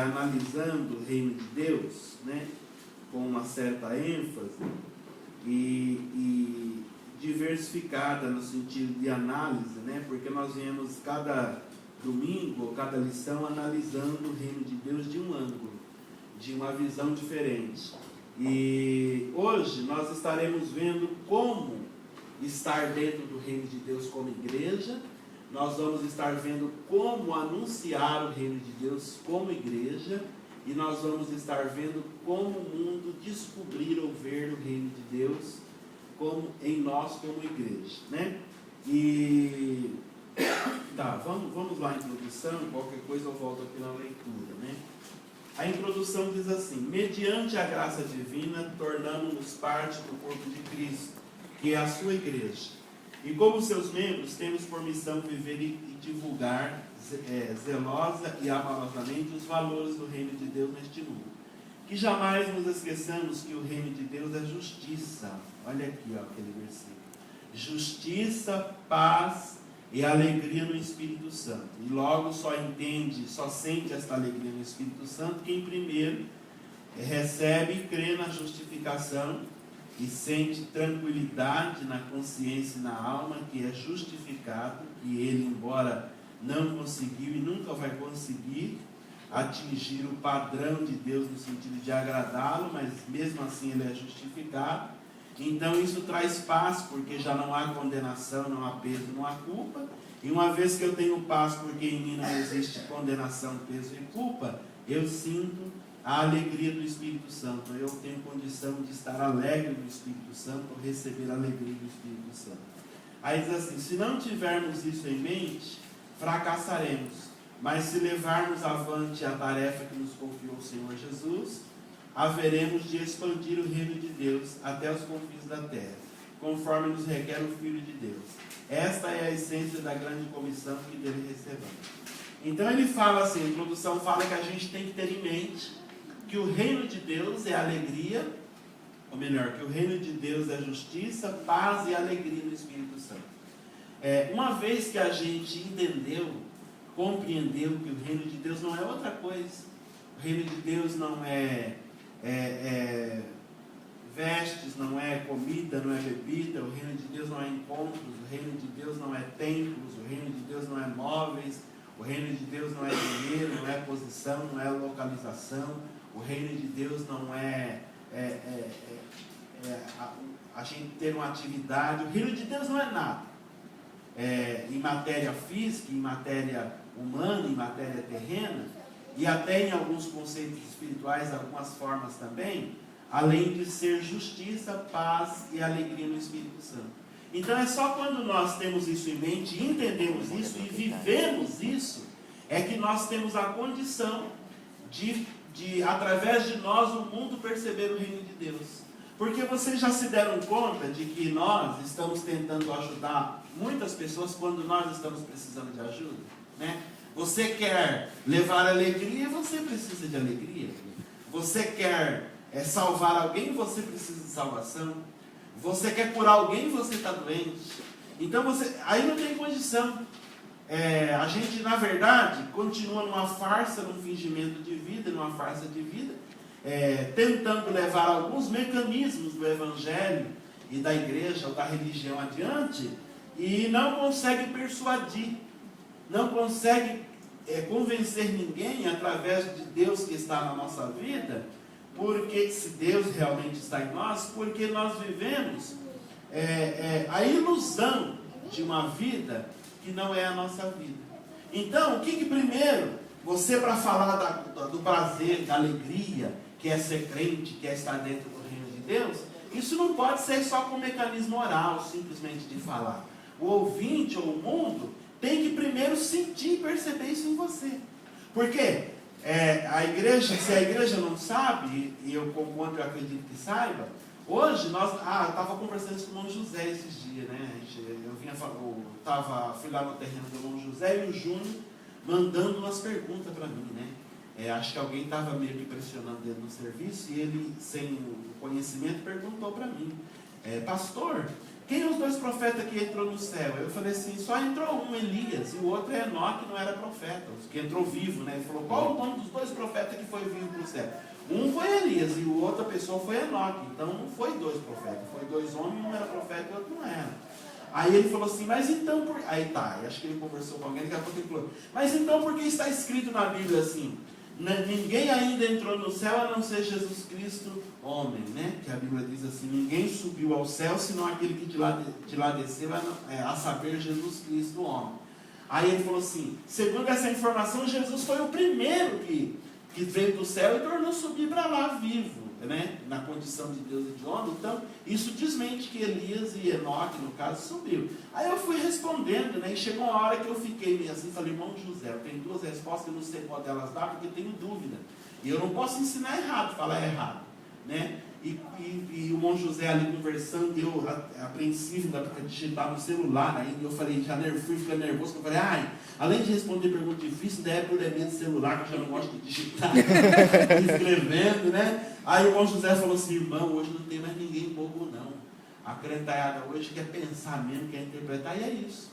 analisando o reino de Deus, né, com uma certa ênfase e diversificada no sentido de análise, né, porque nós viemos cada domingo, ou cada lição, analisando o reino de Deus de um ângulo, de uma visão diferente. E hoje nós estaremos vendo como estar dentro do reino de Deus como igreja. Nós vamos estar vendo como anunciar o reino de Deus como igreja, e nós vamos estar vendo como o mundo descobrir ou ver o reino de Deus como, em nós como igreja, né? E tá, vamos lá à introdução, qualquer coisa eu volto aqui na leitura, né? A introdução diz assim: mediante a graça divina, tornamos-nos parte do corpo de Cristo, que é a sua igreja. E como seus membros, temos por missão viver e divulgar zelosa e amorosamente os valores do reino de Deus neste mundo. Que jamais nos esqueçamos que o reino de Deus é justiça. Olha aqui, ó, aquele versículo. Justiça, paz e alegria no Espírito Santo. E logo só sente esta alegria no Espírito Santo quem primeiro recebe e crê na justificação e sente tranquilidade na consciência e na alma que é justificado, e ele, embora não conseguiu e nunca vai conseguir atingir o padrão de Deus no sentido de agradá-lo, mas mesmo assim ele é justificado. Então isso traz paz, porque já não há condenação, não há peso, não há culpa. E uma vez que eu tenho paz, porque em mim não existe condenação, peso e culpa, eu sinto a alegria do Espírito Santo. Eu tenho condição de estar alegre no Espírito Santo, ou receber a alegria do Espírito Santo. Aí diz assim: se não tivermos isso em mente, fracassaremos. Mas se levarmos avante a tarefa que nos confiou o Senhor Jesus, haveremos de expandir o reino de Deus até os confins da terra, conforme nos requer o Filho de Deus. Esta é a essência da grande comissão que dele recebemos. Então ele fala assim, a introdução fala que a gente tem que ter em mente que o reino de Deus é alegria, ou melhor, que o reino de Deus é justiça, paz e alegria no Espírito Santo. Uma vez que a gente entendeu, compreendeu que o reino de Deus não é outra coisa, o reino de Deus não é vestes, não é comida, não é bebida, o reino de Deus não é encontros, o reino de Deus não é templos, o reino de Deus não é móveis, o reino de Deus não é dinheiro, não é posição, não é localização, o reino de Deus não é a gente ter uma atividade, o reino de Deus não é nada. Em matéria física, em matéria humana, em matéria terrena, e até em alguns conceitos espirituais, algumas formas também, além de ser justiça, paz e alegria no Espírito Santo. Então é só quando nós temos isso em mente, entendemos isso e vivemos isso, é que nós temos a condição de através de nós, o mundo perceber o reino de Deus. Porque vocês já se deram conta de que nós estamos tentando ajudar muitas pessoas quando nós estamos precisando de ajuda, né? Você quer levar alegria, você precisa de alegria. Você quer salvar alguém, você precisa de salvação. Você quer curar alguém, você está doente. Então aí não tem condição. A gente, na verdade, continua numa farsa, num fingimento de vida, numa farsa de vida, tentando levar alguns mecanismos do Evangelho e da igreja ou da religião adiante, e não consegue persuadir, não consegue convencer ninguém através de Deus que está na nossa vida, porque se Deus realmente está em nós, porque nós vivemos a ilusão de uma vida que não é a nossa vida. Então, o que primeiro, você para falar do prazer, da alegria, que é ser crente, que é estar dentro do reino de Deus, isso não pode ser só com mecanismo oral, simplesmente de falar. O ouvinte ou o mundo tem que primeiro sentir e perceber isso em você. Porque a igreja, se a igreja não sabe, e eu concordo, eu acredito que saiba, hoje eu estava conversando isso com o irmão José esses dias, né? Fui lá no terreno do irmão José e o Júnior mandando umas perguntas para mim, né? Acho que alguém estava meio que pressionando ele no serviço e ele, sem o conhecimento, perguntou para mim: pastor, quem é os dois profetas que entrou no céu? Eu falei assim, só entrou um, Elias, e o outro é Enoque, não era profeta, que entrou vivo, né? Ele falou, qual o nome dos dois profetas que foi vivo para o céu? Um foi Elias e o outra pessoa foi Enoque. Então não foi dois profetas, foi dois homens, um era profeta e o outro não era. Aí ele falou assim, mas então por... Aí tá, acho que ele conversou com alguém, daqui a pouco ele falou, mas então por que está escrito na Bíblia assim? Ninguém ainda entrou no céu a não ser Jesus Cristo, homem, né? Que a Bíblia diz assim, ninguém subiu ao céu senão aquele que de lá desceu, a saber, Jesus Cristo, homem. Aí ele falou assim, segundo essa informação, Jesus foi o primeiro que veio do céu e tornou subir para lá vivo, né? Na condição de Deus e de homem. Então, isso desmente que Elias e Enoque, no caso, subiu. Aí eu fui respondendo, né? E chegou uma hora que eu fiquei meio assim, falei, irmão José, eu tenho duas respostas, eu não sei qual delas dá, porque tenho dúvida. E eu não posso ensinar errado, falar errado, né? E o irmão José ali conversando, eu apreensivo para digitar no celular, aí eu falei, fui ficando nervoso, eu falei, além de responder pergunta difícil, daí é probleminha de celular, que eu já não gosto de digitar, escrevendo, né? Aí o irmão José falou assim, irmão, hoje não tem mais ninguém bobo não, a crentaiada hoje quer pensar mesmo, quer interpretar, e é isso.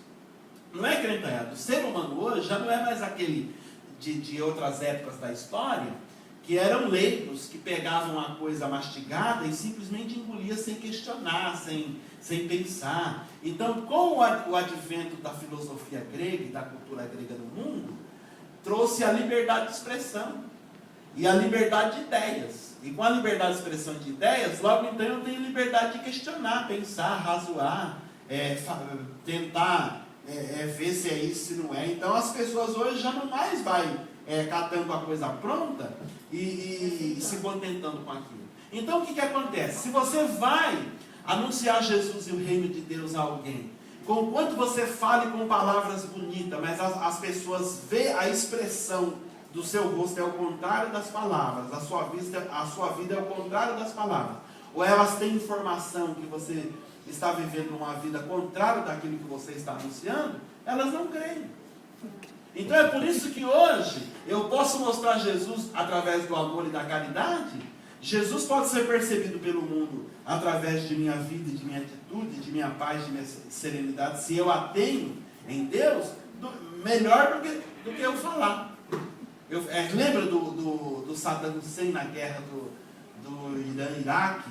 Não é crentaiada, o ser humano hoje já não é mais aquele de outras épocas da história, que eram leigos, que pegavam uma coisa mastigada e simplesmente engolia sem questionar, sem pensar. Então, com o advento da filosofia grega e da cultura grega no mundo, trouxe a liberdade de expressão e a liberdade de ideias. E com a liberdade de expressão de ideias, logo então eu tenho liberdade de questionar, pensar, razoar, tentar ver se é isso, se não é. Então as pessoas hoje já não mais vai catando a coisa pronta e se contentando com aquilo. Então o que acontece? Se você vai anunciar Jesus e o reino de Deus a alguém, conquanto você fale com palavras bonitas, mas as pessoas veem a expressão do seu rosto é o contrário das palavras, a sua vida é o contrário das palavras, ou elas têm informação que você está vivendo uma vida contrária daquilo que você está anunciando, elas não creem. Então é por isso que hoje eu posso mostrar Jesus através do amor e da caridade. Jesus pode ser percebido pelo mundo através de minha vida, de minha atitude, de minha paz, de minha serenidade. Se eu a tenho em Deus, melhor do que eu falar. Lembra do Saddam Hussein na guerra do Irã-Iraque?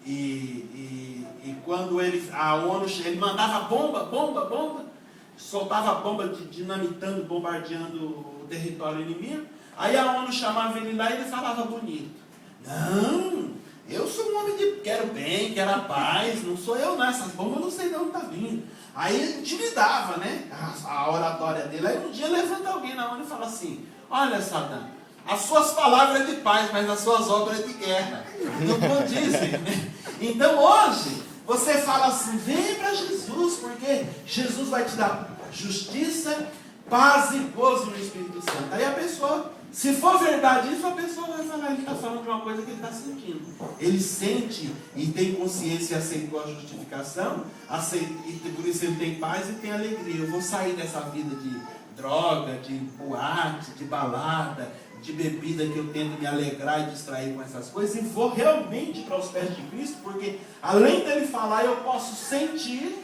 E quando a ONU ele mandava bomba, soltava bomba dinamitando, bombardeando o território inimigo. Aí a ONU chamava ele lá e ele falava bonito. Não, eu sou um homem de quero bem, quero a paz, não sou eu não, essas bombas eu não sei de onde está vindo. Aí ele intimidava, né, a oratória dele. Aí um dia levanta alguém na ONU e fala assim, olha Saddam, as suas palavras é de paz, mas as suas obras é de guerra. Não condizem, né? Então hoje, você fala assim, vem para Jesus, porque Jesus vai te dar justiça, paz e gozo no Espírito Santo. Aí a pessoa, se for verdade isso, a pessoa vai falar, ele está falando de uma coisa que ele está sentindo. Ele sente e tem consciência e aceitou a justificação, e por isso ele tem paz e tem alegria. Eu vou sair dessa vida de droga, de boate, de balada, de bebida que eu tento me alegrar e distrair com essas coisas, e vou realmente para os pés de Cristo, porque além dele falar, eu posso sentir,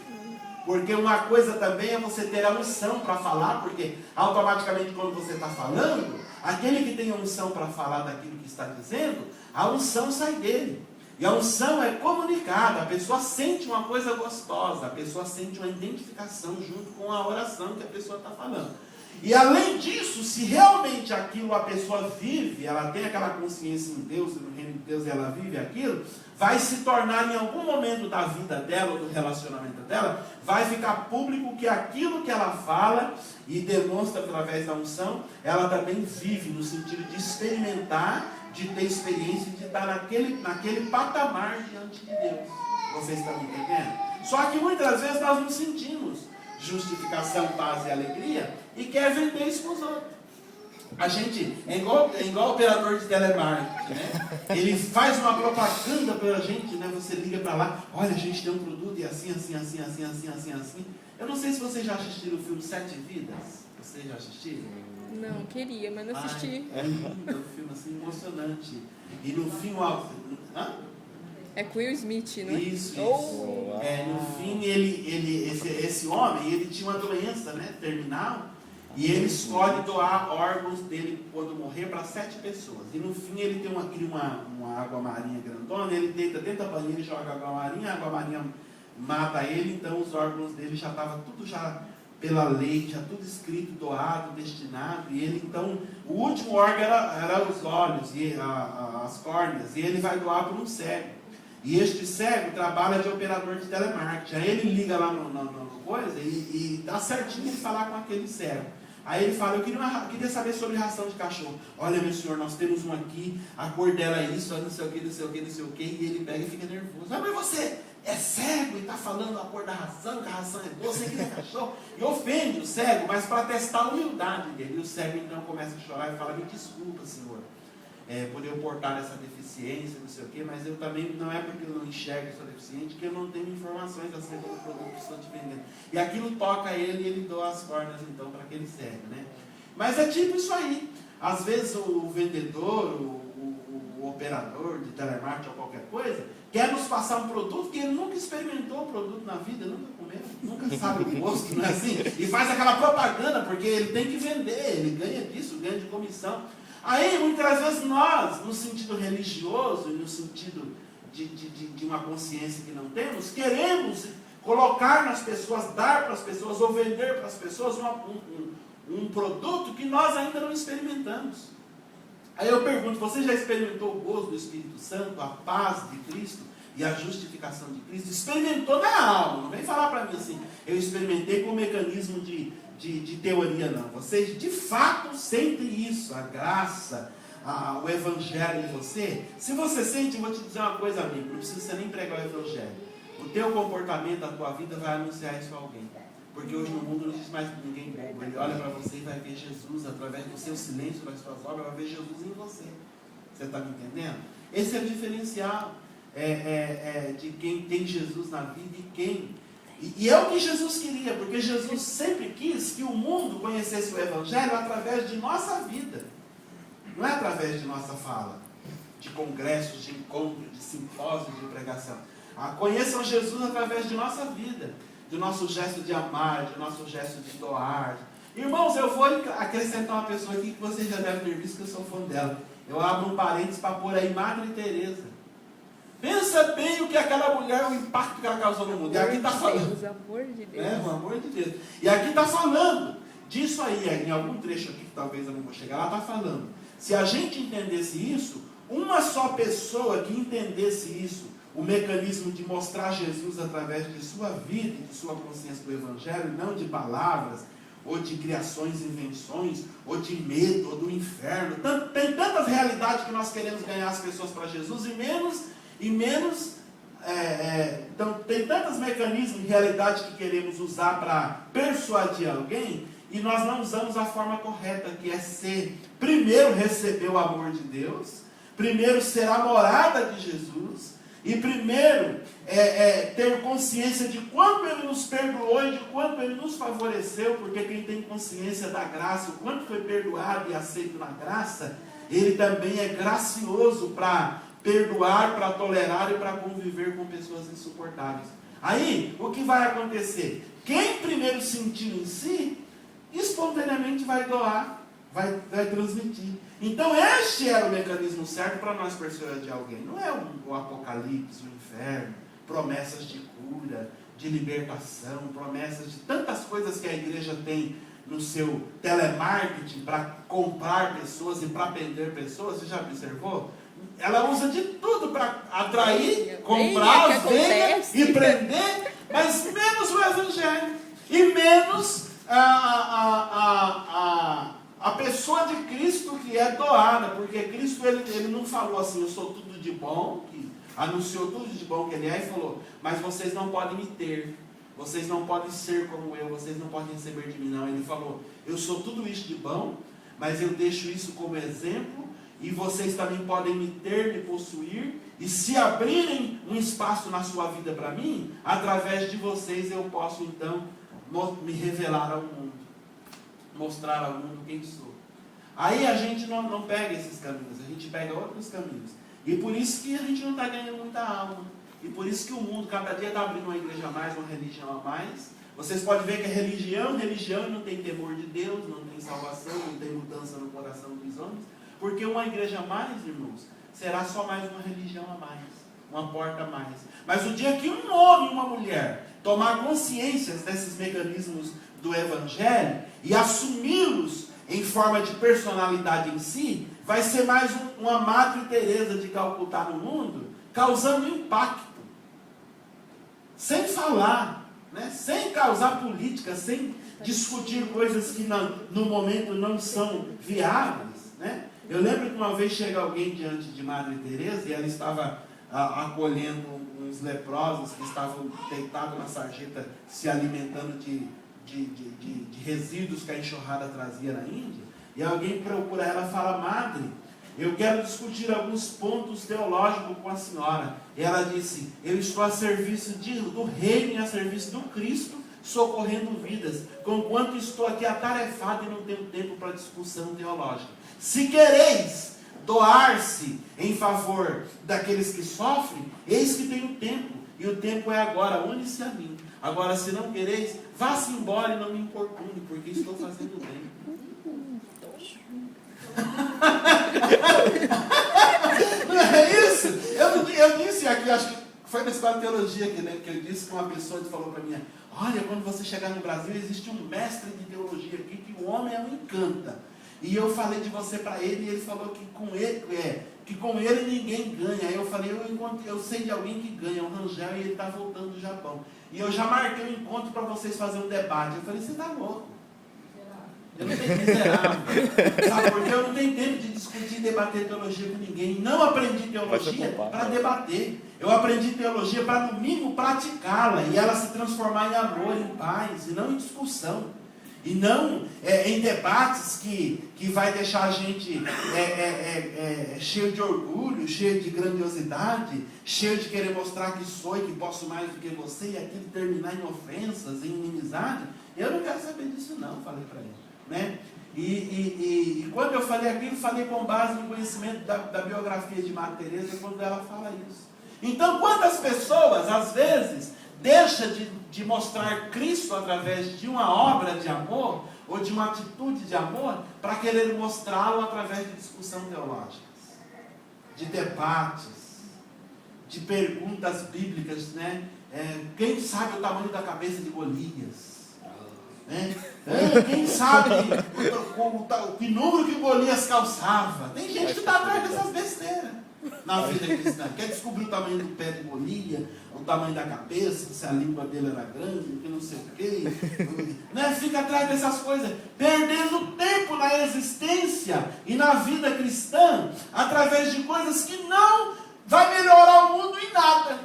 porque uma coisa também é você ter a unção para falar, porque automaticamente quando você está falando, aquele que tem a unção para falar daquilo que está dizendo, a unção sai dele. E a unção é comunicada, a pessoa sente uma coisa gostosa, a pessoa sente uma identificação junto com a oração que a pessoa está falando. E além disso, se realmente aquilo a pessoa vive, ela tem aquela consciência em Deus, no reino de Deus, e ela vive aquilo, vai se tornar em algum momento da vida dela, ou do relacionamento dela, vai ficar público que aquilo que ela fala e demonstra através da unção, ela também vive no sentido de experimentar, de ter experiência, de estar naquele patamar diante de Deus. Vocês estão entendendo? Só que muitas vezes nós não sentimos justificação, paz e alegria e quer vender isso para os outros. A gente é igual operador de telemarketing, né? Ele faz uma propaganda para a gente, né? Você liga para lá, olha, a gente tem um produto e assim. Eu não sei se vocês já assistiram o filme Sete Vidas. Vocês já assistiram? Não, queria, mas não assisti. É lindo, é um filme assim emocionante. E no fim, É com Will Smith, não é? Isso. Oh. No fim, esse homem, ele tinha uma doença, né, terminal, e ele escolhe doar órgãos dele quando morrer para 7 pessoas. E no fim ele cria uma água marinha grandona, ele deita dentro da banheira e joga água marinha, a água marinha mata ele, então os órgãos dele já estavam tudo já pela lei, já tudo escrito, doado, destinado, e ele então, o último órgão era os olhos, e as córneas, e ele vai doar para um cego. E este cego trabalha de operador de telemarketing. Aí ele liga lá no coisa e dá certinho ele falar com aquele cego. Aí ele fala, eu queria saber sobre ração de cachorro. Olha, meu senhor, nós temos um aqui, a cor dela é isso, não sei o que, não sei o que, não sei o que. E ele pega e fica nervoso. Mas você é cego e está falando a cor da ração, que a ração é boa, você queria cachorro. E ofende o cego, mas para testar a humildade dele. E o cego então começa a chorar e fala, me desculpa, senhor, por eu portar essa deficiência, não sei o que, mas eu também, não é porque eu não enxergo que sou deficiente, que eu não tenho informações acerca do produto que estou te vendendo. E aquilo toca ele e ele doa as córneas então para aquele cego, né? Mas é tipo isso aí. Às vezes o vendedor, o operador de telemarketing ou qualquer coisa, quer nos passar um produto que ele nunca experimentou o produto na vida, nunca comeu, nunca sabe o gosto, não é assim? E faz aquela propaganda, porque ele tem que vender, ele ganha disso, ganha de comissão. Aí, muitas vezes nós, no sentido religioso e no sentido de uma consciência que não temos, queremos colocar nas pessoas, dar para as pessoas ou vender para as pessoas um produto que nós ainda não experimentamos. Aí eu pergunto, você já experimentou o gozo do Espírito Santo, a paz de Cristo e a justificação de Cristo? Experimentou na alma, não vem falar para mim assim, eu experimentei com o mecanismo de teoria, não. Vocês de fato sentem isso, a graça, o evangelho em você. Se você sente, eu vou te dizer uma coisa, amigo, não precisa você nem pregar o evangelho. O teu comportamento, a tua vida vai anunciar isso a alguém. Porque hoje no mundo não existe mais ninguém bobo. Ele olha para você e vai ver Jesus, através do seu silêncio, das suas obras, vai ver Jesus em você. Você está me entendendo? Esse é o diferencial de quem tem Jesus na vida e quem... E é o que Jesus queria, porque Jesus sempre quis que o mundo conhecesse o Evangelho através de nossa vida. Não é através de nossa fala, de congressos, de encontros, de simpósios, de pregação. Conheçam Jesus através de nossa vida, do nosso gesto de amar, do nosso gesto de doar. Irmãos, eu vou acrescentar uma pessoa aqui que vocês já devem ter visto, que eu sou fã dela. Eu abro um parênteses para pôr aí Madre Teresa. Pensa bem o que aquela mulher, o impacto que ela causou no mundo. E aqui está falando. Amor de Deus. O amor de Deus. E aqui está falando disso aí, em algum trecho aqui que talvez eu não vou chegar, ela está falando. Se a gente entendesse isso, uma só pessoa que entendesse isso, o mecanismo de mostrar Jesus através de sua vida e de sua consciência do Evangelho, não de palavras, ou de criações, invenções, ou de medo, ou do inferno. Tem tantas realidades que nós queremos ganhar as pessoas para Jesus, então tem tantos mecanismos de realidade que queremos usar para persuadir alguém, e nós não usamos a forma correta, que é primeiro receber o amor de Deus, primeiro ser a morada de Jesus, e primeiro ter consciência de quanto Ele nos perdoou e de quanto Ele nos favoreceu, porque quem tem consciência da graça, o quanto foi perdoado e aceito na graça, ele também é gracioso para perdoar, para tolerar e para conviver com pessoas insuportáveis. Aí, o que vai acontecer? Quem primeiro sentiu em si, espontaneamente vai doar, vai transmitir. Então, este era o mecanismo certo para nós persuadir alguém. Não é o apocalipse, o inferno, promessas de cura, de libertação, promessas de tantas coisas que a igreja tem no seu telemarketing para comprar pessoas e para prender pessoas. Você já observou? Ela usa de tudo para atrair, comprar, vender e prender, mas menos o Evangelho. E menos a pessoa de Cristo, que é doada. Porque Cristo, ele não falou assim, eu sou tudo de bom, que anunciou tudo de bom que Ele é, e falou, mas vocês não podem me ter. Vocês não podem ser como eu, vocês não podem receber de mim, não. Ele falou, eu sou tudo isso de bom, mas eu deixo isso como exemplo, e vocês também podem me ter, me possuir, e se abrirem um espaço na sua vida para mim, através de vocês eu posso então me revelar ao mundo, mostrar ao mundo quem sou. Aí a gente não pega esses caminhos, a gente pega outros caminhos. E por isso que a gente não está ganhando muita alma. E por isso que o mundo cada dia está abrindo uma igreja a mais, uma religião a mais. Vocês podem ver que é religião e não tem temor de Deus, não tem salvação, não tem mudança no coração dos homens. Porque uma igreja a mais, irmãos, será só mais uma religião a mais, uma porta a mais. Mas o dia que um homem e uma mulher tomar consciência desses mecanismos do Evangelho e assumi-los em forma de personalidade em si, vai ser mais uma Madre Teresa de Calcutá no mundo, causando impacto. Sem falar, né? Sem causar política, sem discutir coisas que no momento não são viáveis. Né? Eu lembro que uma vez chega alguém diante de Madre Teresa e ela estava acolhendo uns leprosos que estavam deitados na sarjeta, se alimentando de resíduos que a enxurrada trazia na Índia. E alguém procura ela e fala: Madre, eu quero discutir alguns pontos teológicos com a senhora. E ela disse: eu estou a serviço do reino e a serviço do Cristo, socorrendo vidas, conquanto estou aqui atarefado e não tenho tempo para discussão teológica. Se quereis doar-se em favor daqueles que sofrem, eis que tenho tempo, e o tempo é agora, une-se a mim. Agora, se não quereis, vá-se embora e não me importune, porque estou fazendo bem. Não é isso? Eu disse aqui, acho que foi na escola de teologia aqui, né, que eu disse que uma pessoa falou para mim: olha, quando você chegar no Brasil, existe um mestre de teologia aqui, que o homem o encanta. E eu falei de você para ele, e ele falou que com ele ninguém ganha. Aí eu falei: eu sei de alguém que ganha, o Rangel, e ele está voltando do Japão. E eu já marquei um encontro para vocês fazerem um debate. Eu falei: você está louco. Eu não tenho miserável. Sabe, porque eu não tenho tempo de discutir e debater teologia com ninguém. Não aprendi teologia para debater. Eu aprendi teologia para, no mínimo, praticá-la. E ela se transformar em amor, em paz, e não em discussão. E não em debates que vai deixar a gente cheio de orgulho, cheio de grandiosidade, cheio de querer mostrar que sou e que posso mais do que você, e aquilo terminar em ofensas, em inimizade. Eu não quero saber disso não, falei para ele. Né? E quando eu falei aquilo, falei com base no conhecimento da biografia de Madre Teresa, quando ela fala isso. Então, quantas pessoas, às vezes, deixam de mostrar Cristo através de uma obra de amor, ou de uma atitude de amor, para querer mostrá-lo através de discussão teológicas, de debates, de perguntas bíblicas, né? Quem sabe o tamanho da cabeça de Golias? Né? Quem sabe que número que Golias calçava? Tem gente que está atrás dessas besteiras na vida cristã. Quer descobrir o tamanho do pé de Golias, o tamanho da cabeça, se a língua dele era grande, que não sei o quê. Né? Fica atrás dessas coisas, perdendo tempo na existência e na vida cristã, através de coisas que não vai melhorar o mundo em nada.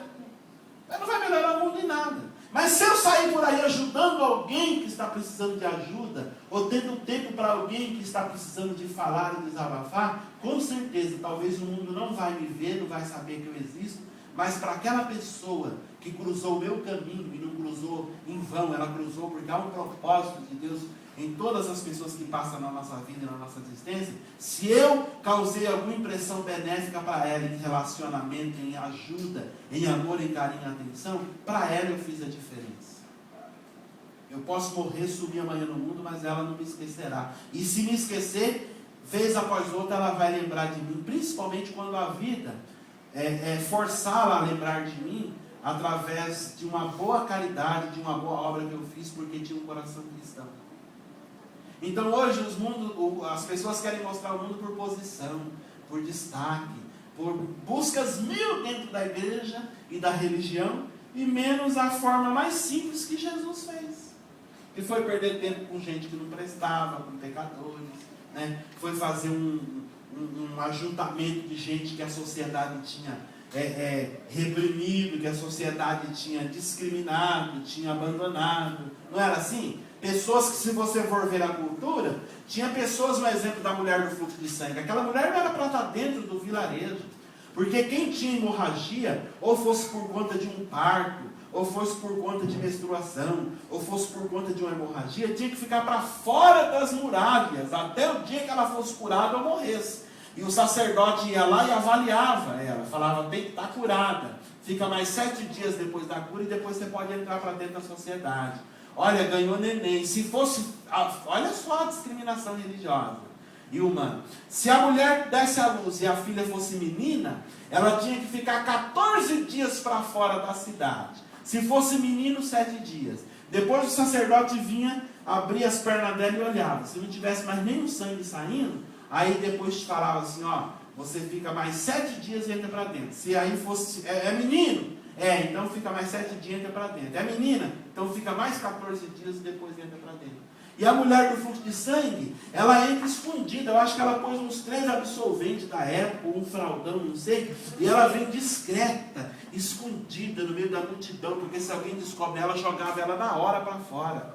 Não vai melhorar o mundo em nada. Mas se eu sair por aí ajudando alguém que está precisando de ajuda, ou tendo tempo para alguém que está precisando de falar e desabafar, com certeza, talvez o mundo não vai me ver, não vai saber que eu existo, mas para aquela pessoa que cruzou o meu caminho e não cruzou em vão, ela cruzou porque há um propósito de Deus em todas as pessoas que passam na nossa vida e na nossa existência. Se eu causei alguma impressão benéfica para ela em relacionamento, em ajuda, em amor, em carinho, em atenção, para ela eu fiz a diferença. Eu posso morrer, sumir amanhã no mundo, mas ela não me esquecerá. E se me esquecer, vez após outra ela vai lembrar de mim, principalmente quando a vida forçá-la a lembrar de mim através de uma boa caridade, de uma boa obra que eu fiz porque tinha um coração cristão. Então hoje as pessoas querem mostrar o mundo por posição, por destaque, por buscas mil dentro da igreja e da religião, e menos a forma mais simples que Jesus fez. Que foi perder tempo com gente que não prestava, com pecadores, né? Foi fazer um ajuntamento de gente que a sociedade tinha reprimido, que a sociedade tinha discriminado, tinha abandonado. Não era assim? Pessoas que, se você for ver a cultura, tinha pessoas, no exemplo da mulher do fluxo de sangue. Aquela mulher não era para estar dentro do vilarejo. Porque quem tinha hemorragia, ou fosse por conta de um parto, ou fosse por conta de menstruação, ou fosse por conta de uma hemorragia, tinha que ficar para fora das muralhas, até o dia que ela fosse curada ou morresse. E o sacerdote ia lá e avaliava ela, falava, tem que estar curada. Fica mais 7 dias depois da cura e depois você pode entrar para dentro da sociedade. Olha, ganhou neném. Se fosse, olha só a discriminação religiosa e humana. Se a mulher desse à luz e a filha fosse menina, ela tinha que ficar 14 dias para fora da cidade. Se fosse menino, 7 dias. Depois o sacerdote vinha, abria as pernas dela e olhava. Se não tivesse mais nenhum sangue saindo, aí depois te falava assim, ó, você fica mais 7 dias e entra para dentro. Se aí fosse, é menino? Então fica mais 7 dias e entra para dentro. É menina? Então fica mais 14 dias e depois entra para dentro. E a mulher do fluxo de sangue, ela entra escondida. Eu acho que ela pôs uns 3 absolventes da época, um fraldão, não sei. E ela vem discreta, escondida no meio da multidão, porque se alguém descobre ela, jogava ela na hora para fora.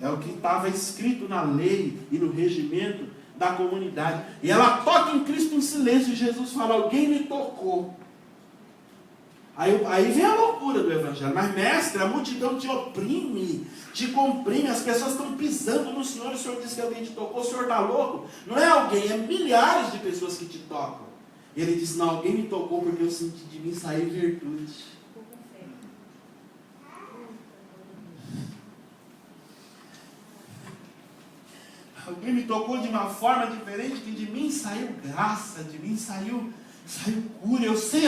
É o que estava escrito na lei e no regimento da comunidade. E ela toca em Cristo em silêncio e Jesus fala, alguém me tocou. Aí vem a loucura do evangelho. Mas mestre, a multidão te oprime, te comprime, as pessoas estão pisando no Senhor, e o Senhor diz que alguém te tocou, o Senhor está louco? Não é alguém, é milhares de pessoas que te tocam. E ele diz, não, alguém me tocou porque eu senti de mim sair virtude. Alguém me tocou de uma forma diferente, que de mim saiu graça, de mim saiu cura. Eu sei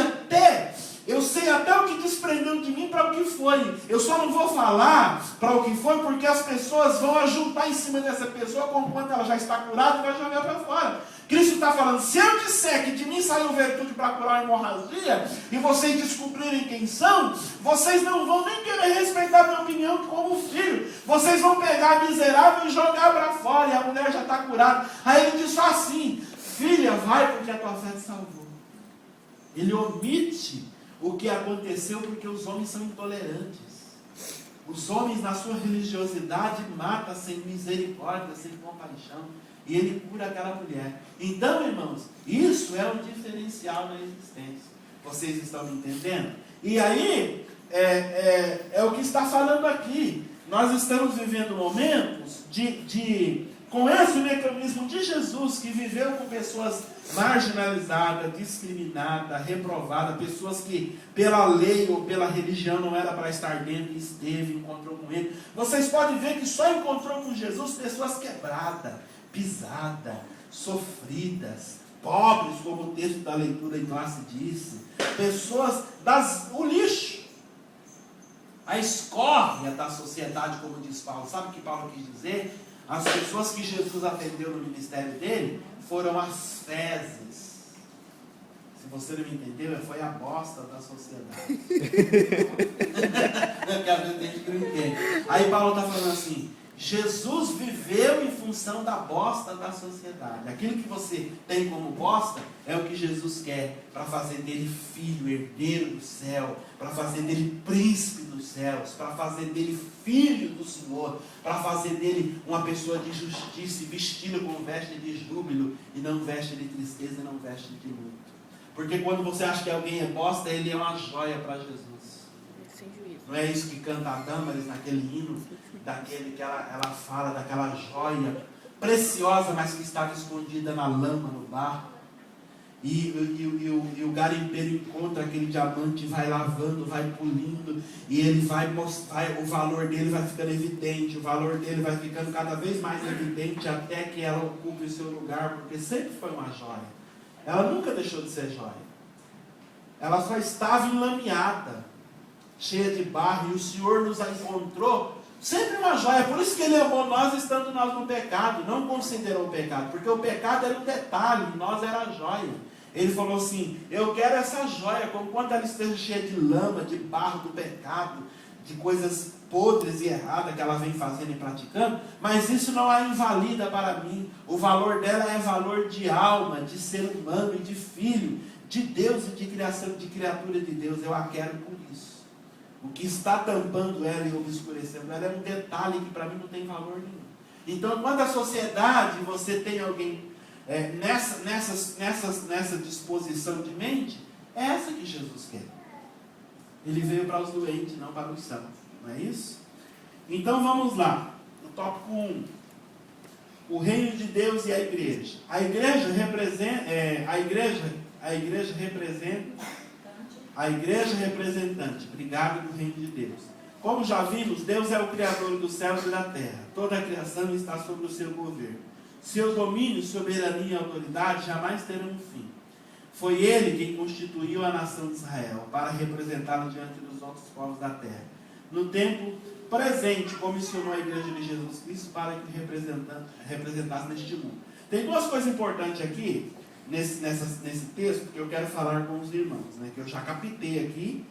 até o que desprendeu de mim para o que foi. Eu só não vou falar para o que foi, porque as pessoas vão ajuntar em cima dessa pessoa, conquanto ela já está curada, e vai jogar para fora. Cristo está falando, se eu disser que de mim saiu virtude para curar a hemorragia, e vocês descobrirem quem são, vocês não vão nem querer respeitar a minha opinião como filho. Vocês vão pegar a miserável e jogar para fora, e a mulher já está curada. Aí ele diz só assim, filha, vai porque a tua fé te salvou. Ele omite o que aconteceu porque os homens são intolerantes. Os homens, na sua religiosidade, matam sem misericórdia, sem compaixão. E ele cura aquela mulher. Então, irmãos, isso é um diferencial na existência. Vocês estão me entendendo? E aí, é o que está falando aqui. Nós estamos vivendo momentos com esse mecanismo de Jesus, que viveu com pessoas marginalizadas, discriminadas, reprovadas, pessoas que pela lei ou pela religião não era para estar dentro, e esteve, encontrou com ele. Vocês podem ver que só encontrou com Jesus pessoas quebradas, pisadas, sofridas, pobres, como o texto da leitura em classe disse, pessoas o lixo, a escória da sociedade, como diz Paulo. Sabe o que Paulo quis dizer? As pessoas que Jesus atendeu no ministério dele foram as fezes. Se você não me entendeu, foi a bosta da sociedade. Porque às vezes tem gente que não entende. Aí Paulo está falando assim, Jesus viveu em função da bosta da sociedade. Aquilo que você tem como bosta é o que Jesus quer, para fazer dele filho, herdeiro do céu, para fazer dele príncipe dos céus, para fazer dele filho do Senhor, para fazer dele uma pessoa de justiça e vesti-lo com veste de júbilo e não veste de tristeza e não veste de luto. Porque quando você acha que alguém é bosta, ele é uma joia para Jesus. Não é isso que canta a Damaris naquele hino, daquele que ela fala daquela joia preciosa, mas que estava escondida na lama, no barro. E o garimpeiro encontra aquele diamante, vai lavando, vai polindo, e ele vai mostrar, o valor dele vai ficando evidente, o valor dele vai ficando cada vez mais evidente, até que ela ocupe o seu lugar, porque sempre foi uma joia. Ela nunca deixou de ser joia. Ela só estava enlameada, cheia de barro, e o Senhor nos a encontrou sempre uma joia. Por isso que Ele amou nós, estando nós no pecado. Não considerou o pecado, porque o pecado era um detalhe, nós era a joia. Ele falou assim, eu quero essa joia, conquanto ela esteja cheia de lama, de barro do pecado, de coisas podres e erradas que ela vem fazendo e praticando, mas isso não a invalida para mim. O valor dela é valor de alma, de ser humano e de filho, de Deus e de criação, de criatura de Deus. Eu a quero por isso. O que está tampando ela e obscurecendo ela é um detalhe que para mim não tem valor nenhum. Então, quando a sociedade, você tem alguém nessa disposição de mente, é essa que Jesus quer. Ele veio para os doentes, não para os sãos. Não é isso? Então, vamos lá. No tópico 1. o reino de Deus e a igreja. A igreja representante, obrigado, do reino de Deus. Como já vimos, Deus é o Criador dos céus e da terra. Toda a criação está sob o seu governo. Seu domínio, soberania e autoridade jamais terão um fim. Foi Ele quem constituiu a nação de Israel para representá-la diante dos outros povos da terra. No tempo presente, comissionou a igreja de Jesus Cristo para que representasse neste mundo. Tem duas coisas importantes aqui nesse texto que eu quero falar com os irmãos, né, que eu já captei aqui.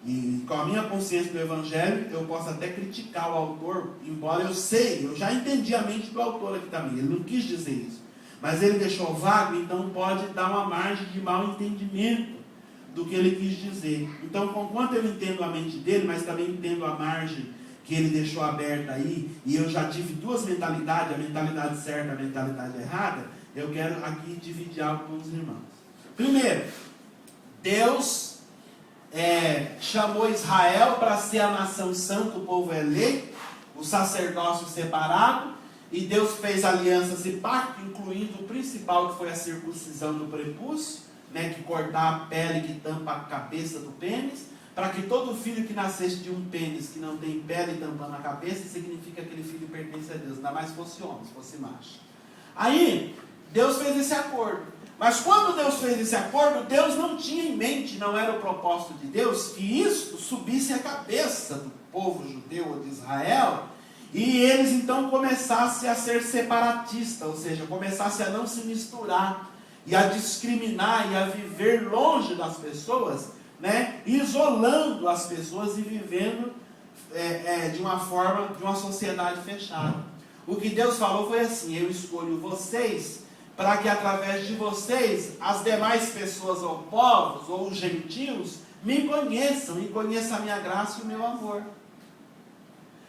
E com a minha consciência do Evangelho, eu posso até criticar o autor, embora eu já entendi a mente do autor aqui também. Ele não quis dizer isso, mas ele deixou vago, então pode dar uma margem de mau entendimento do que ele quis dizer. Então, conquanto eu entendo a mente dele, mas também entendo a margem que ele deixou aberta aí, e eu já tive duas mentalidades, a mentalidade certa e a mentalidade errada, eu quero aqui dividir algo com os irmãos. Primeiro, Deus chamou Israel para ser a nação santa, o povo eleito, o sacerdócio separado, e Deus fez alianças e pacto, incluindo o principal, que foi a circuncisão do prepúcio, né, que cortar a pele que tampa a cabeça do pênis, para que todo filho que nascesse de um pênis que não tem pele tampando a cabeça, significa que aquele filho pertence a Deus, ainda mais se fosse homem, se fosse macho. Aí, Deus fez esse acordo. Mas quando Deus fez esse acordo, Deus não tinha em mente, não era o propósito de Deus, que isso subisse a cabeça do povo judeu ou de Israel, e eles então começassem a ser separatistas, ou seja, começassem a não se misturar, e a discriminar, e a viver longe das pessoas, né, isolando as pessoas e vivendo de uma forma, de uma sociedade fechada. O que Deus falou foi assim: eu escolho vocês, para que através de vocês, as demais pessoas ou povos, ou gentios, me conheçam, e conheçam a minha graça e o meu amor.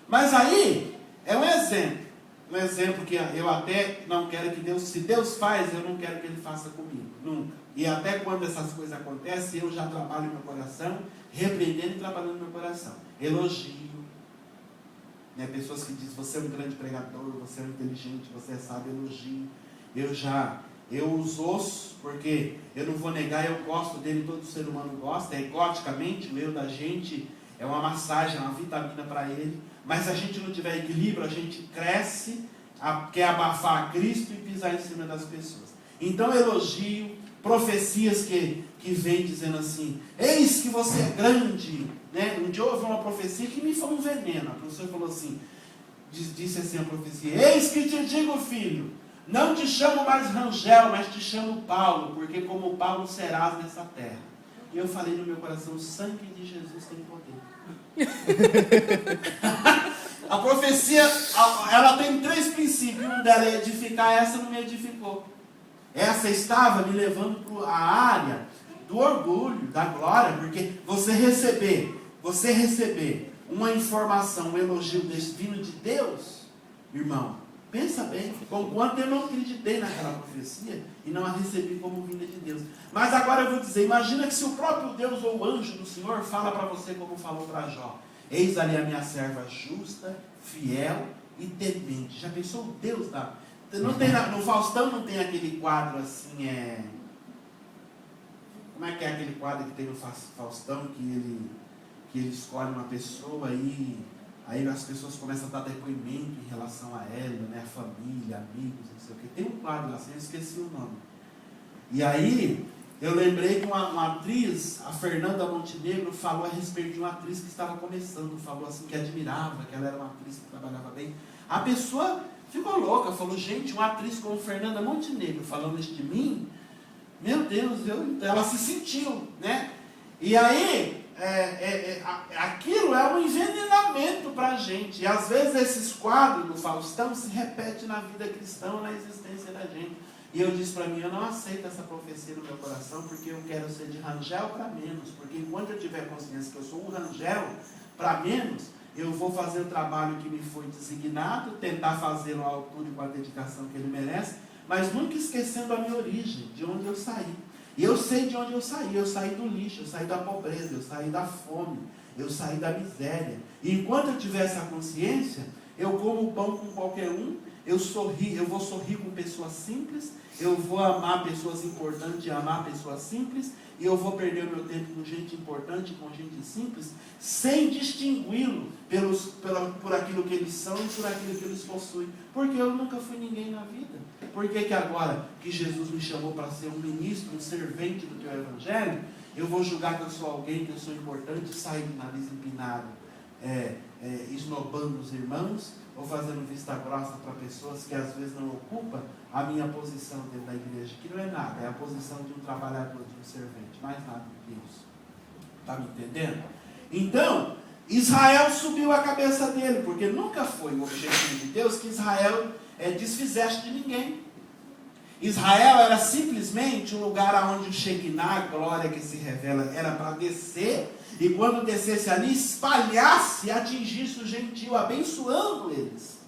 Mas aí, é um exemplo que eu até não quero que Deus, se Deus faz, eu não quero que Ele faça comigo, nunca. E até quando essas coisas acontecem, eu já trabalho no meu coração, repreendendo e trabalhando no meu coração. Elogio, né? Pessoas que dizem, você é um grande pregador, você é inteligente, você é sábio, elogio. Eu os ouço, porque eu não vou negar, eu gosto dele, todo ser humano gosta, egoticamente, o eu da gente é uma massagem, é uma vitamina para ele, mas se a gente não tiver equilíbrio, a gente cresce, quer abafar a Cristo e pisar em cima das pessoas. Então elogio, profecias que vem dizendo assim, eis que você é grande, né? Um dia houve uma profecia que me foi um veneno. A professora falou assim, disse assim a profecia, eis que te digo, filho, não te chamo mais Rangel, mas te chamo Paulo, porque como Paulo serás nessa terra. E eu falei no meu coração, o sangue de Jesus tem poder. A profecia, ela tem 3 princípios. Um dela é edificar, essa não me edificou. Essa estava me levando para a área do orgulho, da glória, porque você receber uma informação, um elogio vindo de Deus, irmão, pensa bem, conquanto eu não acreditei naquela profecia e não a recebi como vinda de Deus. Mas agora eu vou dizer, imagina que se o próprio Deus ou o anjo do Senhor fala para você como falou para Jó, eis ali a minha serva justa, fiel e temente. Já pensou o Deus da... Não tem, no Faustão não tem aquele quadro assim, como é que é aquele quadro que tem no Faustão, que ele escolhe uma pessoa e aí as pessoas começam a dar depoimento em relação a ela, né, a família, amigos, não sei o que. Tem um quadro assim, eu esqueci o nome. E aí, eu lembrei que uma atriz, a Fernanda Montenegro, falou a respeito de uma atriz que estava começando, falou assim, que admirava, que ela era uma atriz que trabalhava bem. A pessoa ficou louca, falou, gente, uma atriz como Fernanda Montenegro falando isso de mim, meu Deus, ela se sentiu, né? E aí, aquilo é um envenenamento para a gente. E às vezes esses quadros do Faustão se repetem na vida cristã, na existência da gente. E eu disse para mim, eu não aceito essa profecia no meu coração, porque eu quero ser de Rangel para menos. Porque enquanto eu tiver consciência que eu sou um Rangel para menos, eu vou fazer o trabalho que me foi designado, tentar fazê-lo à altura e com a dedicação que ele merece, mas nunca esquecendo a minha origem, de onde eu saí. E eu sei de onde eu saí do lixo, eu saí da pobreza, eu saí da fome, eu saí da miséria. E enquanto eu tiver essa consciência, eu como o pão com qualquer um, eu vou sorrir com pessoas simples, eu vou amar pessoas importantes e amar pessoas simples, e eu vou perder o meu tempo com gente importante, com gente simples, sem distingui-lo por aquilo que eles são e por aquilo que eles possuem. Porque eu nunca fui ninguém na vida. Por que agora que Jesus me chamou para ser um ministro, um servente do teu evangelho, eu vou julgar que eu sou alguém, que eu sou importante, e sair de nariz empinado, esnobando os irmãos, ou fazendo vista grossa para pessoas que às vezes não ocupam a minha posição dentro da igreja, que não é nada, é a posição de um trabalhador, de um servente, mais nada do que isso. Está me entendendo? Então, Israel subiu a cabeça dele, porque nunca foi o objetivo de Deus que Israel desfizesse de ninguém. Israel era simplesmente um lugar onde o Shekinah, a glória que se revela, era para descer, e quando descesse ali, espalhasse e atingisse o gentio, abençoando eles,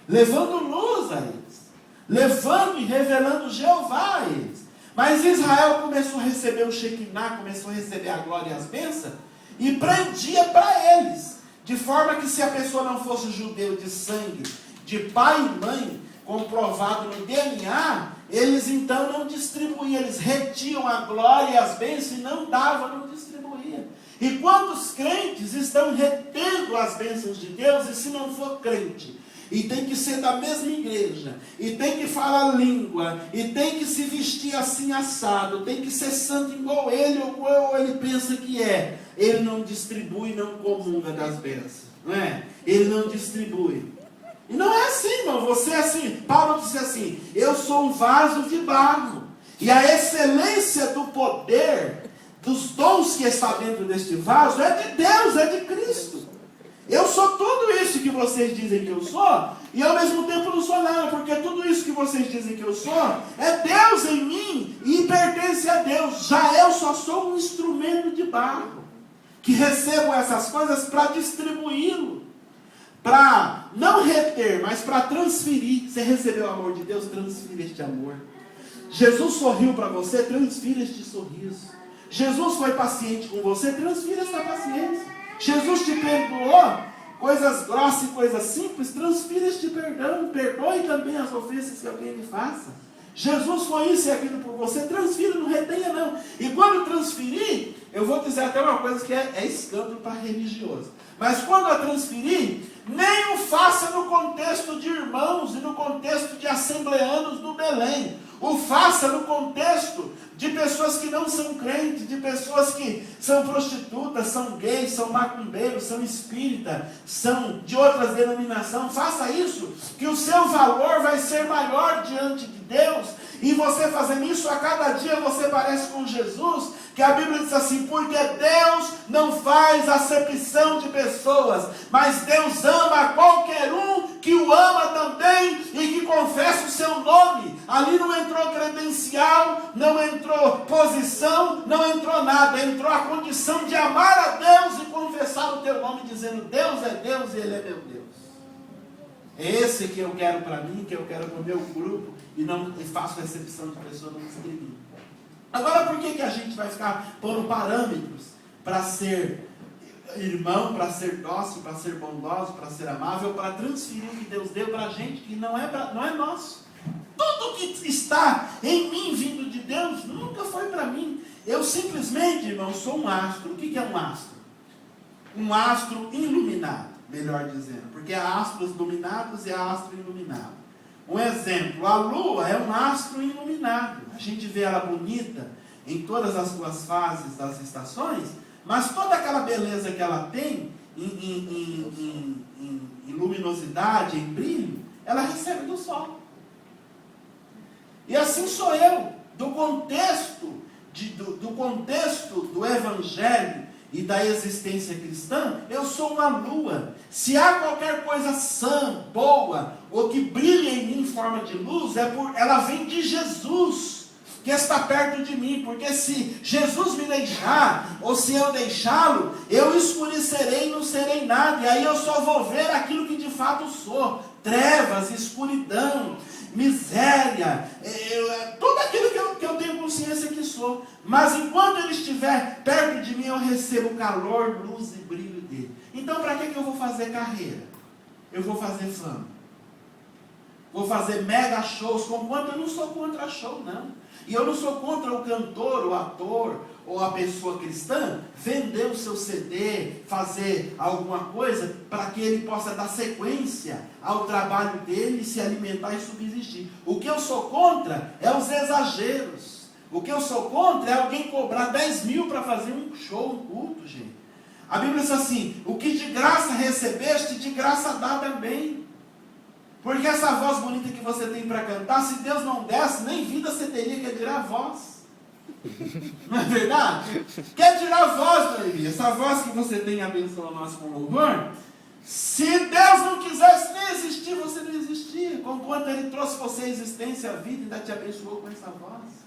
levando luz a eles, levando e revelando Jeová a eles. Mas Israel começou a receber o Shekinah, começou a receber a glória e as bênçãos, e prendia para eles, de forma que se a pessoa não fosse judeu de sangue, de pai e mãe, comprovado no DNA, eles então não distribuíam, eles retiam a glória e as bênçãos e não davam, não distribuíam. E quantos crentes estão retendo as bênçãos de Deus, e se não for crente, e tem que ser da mesma igreja, e tem que falar língua, e tem que se vestir assim assado, tem que ser santo igual ele, ou ele pensa que é, ele não distribui, não comunga das bênçãos, não é? Ele não distribui. E não é assim, irmão. Você é assim. Paulo disse assim: eu sou um vaso de barro, e a excelência do poder, dos dons que está dentro deste vaso, é de Deus, é de Cristo. Eu sou tudo isso que vocês dizem que eu sou, e ao mesmo tempo não sou nada, porque tudo isso que vocês dizem que eu sou, é Deus em mim, e pertence a Deus. Já eu só sou um instrumento de barro, que recebo essas coisas para distribuí-lo, para não reter, mas para transferir. Você recebeu o amor de Deus, transfira este amor. Jesus sorriu para você, transfira este sorriso. Jesus foi paciente com você, transfira essa paciência. Jesus te perdoou coisas grossas e coisas simples, transfira este perdão. Perdoe também as ofensas que alguém lhe faça. Jesus foi isso e aquilo por você, transfira, não retenha não. E quando transferir, eu vou dizer até uma coisa que é escândalo para religioso. Mas quando a transferir, nem o faça no contexto de irmãos e no contexto de assembleanos do Belém. O faça no contexto de pessoas que não são crentes, de pessoas que são prostitutas, são gays, são macumbeiros, são espíritas, são de outras denominações. Faça isso, que o seu valor vai ser maior diante de Deus. E você fazendo isso, a cada dia você parece com Jesus, que a Bíblia diz assim: porque Deus não faz acepção de pessoas, mas Deus ama qualquer um que o ama também e que confessa o seu nome. Ali não entrou credencial, não entrou posição, não entrou nada, entrou a condição de amar a Deus e confessar o teu nome, dizendo: Deus é Deus e Ele é meu Deus. É esse que eu quero para mim, que eu quero para o meu grupo, e não faço recepção de pessoas, não discrimino. Agora, por que a gente vai ficar pondo parâmetros para ser irmão, para ser dócil, para ser bondoso, para ser amável, para transferir o que Deus deu para a gente, que não é nosso? Tudo que está em mim vindo de Deus nunca foi para mim. Eu simplesmente, irmão, sou um astro. O que é um astro? Um astro iluminado, melhor dizendo, porque há astros iluminados e há astro iluminado. Um exemplo: a lua é um astro iluminado. A gente vê ela bonita em todas as suas fases das estações, mas toda aquela beleza que ela tem em luminosidade, em brilho, ela recebe do sol. E assim sou eu, do contexto do Evangelho e da existência cristã, eu sou uma lua. Se há qualquer coisa sã, boa, ou que brilha em mim em forma de luz, ela vem de Jesus, que está perto de mim. Porque se Jesus me deixar, ou se eu deixá-lo, eu escurecerei e não serei nada. E aí eu só vou ver aquilo que de fato sou: trevas, escuridão, miséria, tudo aquilo que eu tenho consciência que sou. Mas enquanto ele estiver perto de mim, eu recebo o calor, luz e brilho dele. Então, para que eu vou fazer carreira? Eu vou fazer fama. vou fazer mega shows, conquanto eu não sou contra show, não. E eu não sou contra o cantor, o ator, ou a pessoa cristã, vender o seu CD, fazer alguma coisa, para que ele possa dar sequência ao trabalho dele, se alimentar e subsistir. O que eu sou contra é os exageros. O que eu sou contra é alguém cobrar 10 mil para fazer um show, um culto, gente. A Bíblia diz assim, o que de graça recebeste, de graça dá também. Porque essa voz bonita que você tem para cantar, se Deus não desse, nem vida você teria, que dirá a voz. Não é verdade? Quer tirar a voz, Maria? Essa voz que você tem abençoa nós com louvor. Se Deus não quisesse nem existir, você não existia. Conquanto Ele trouxe você à existência, a vida, e ainda te abençoou com essa voz.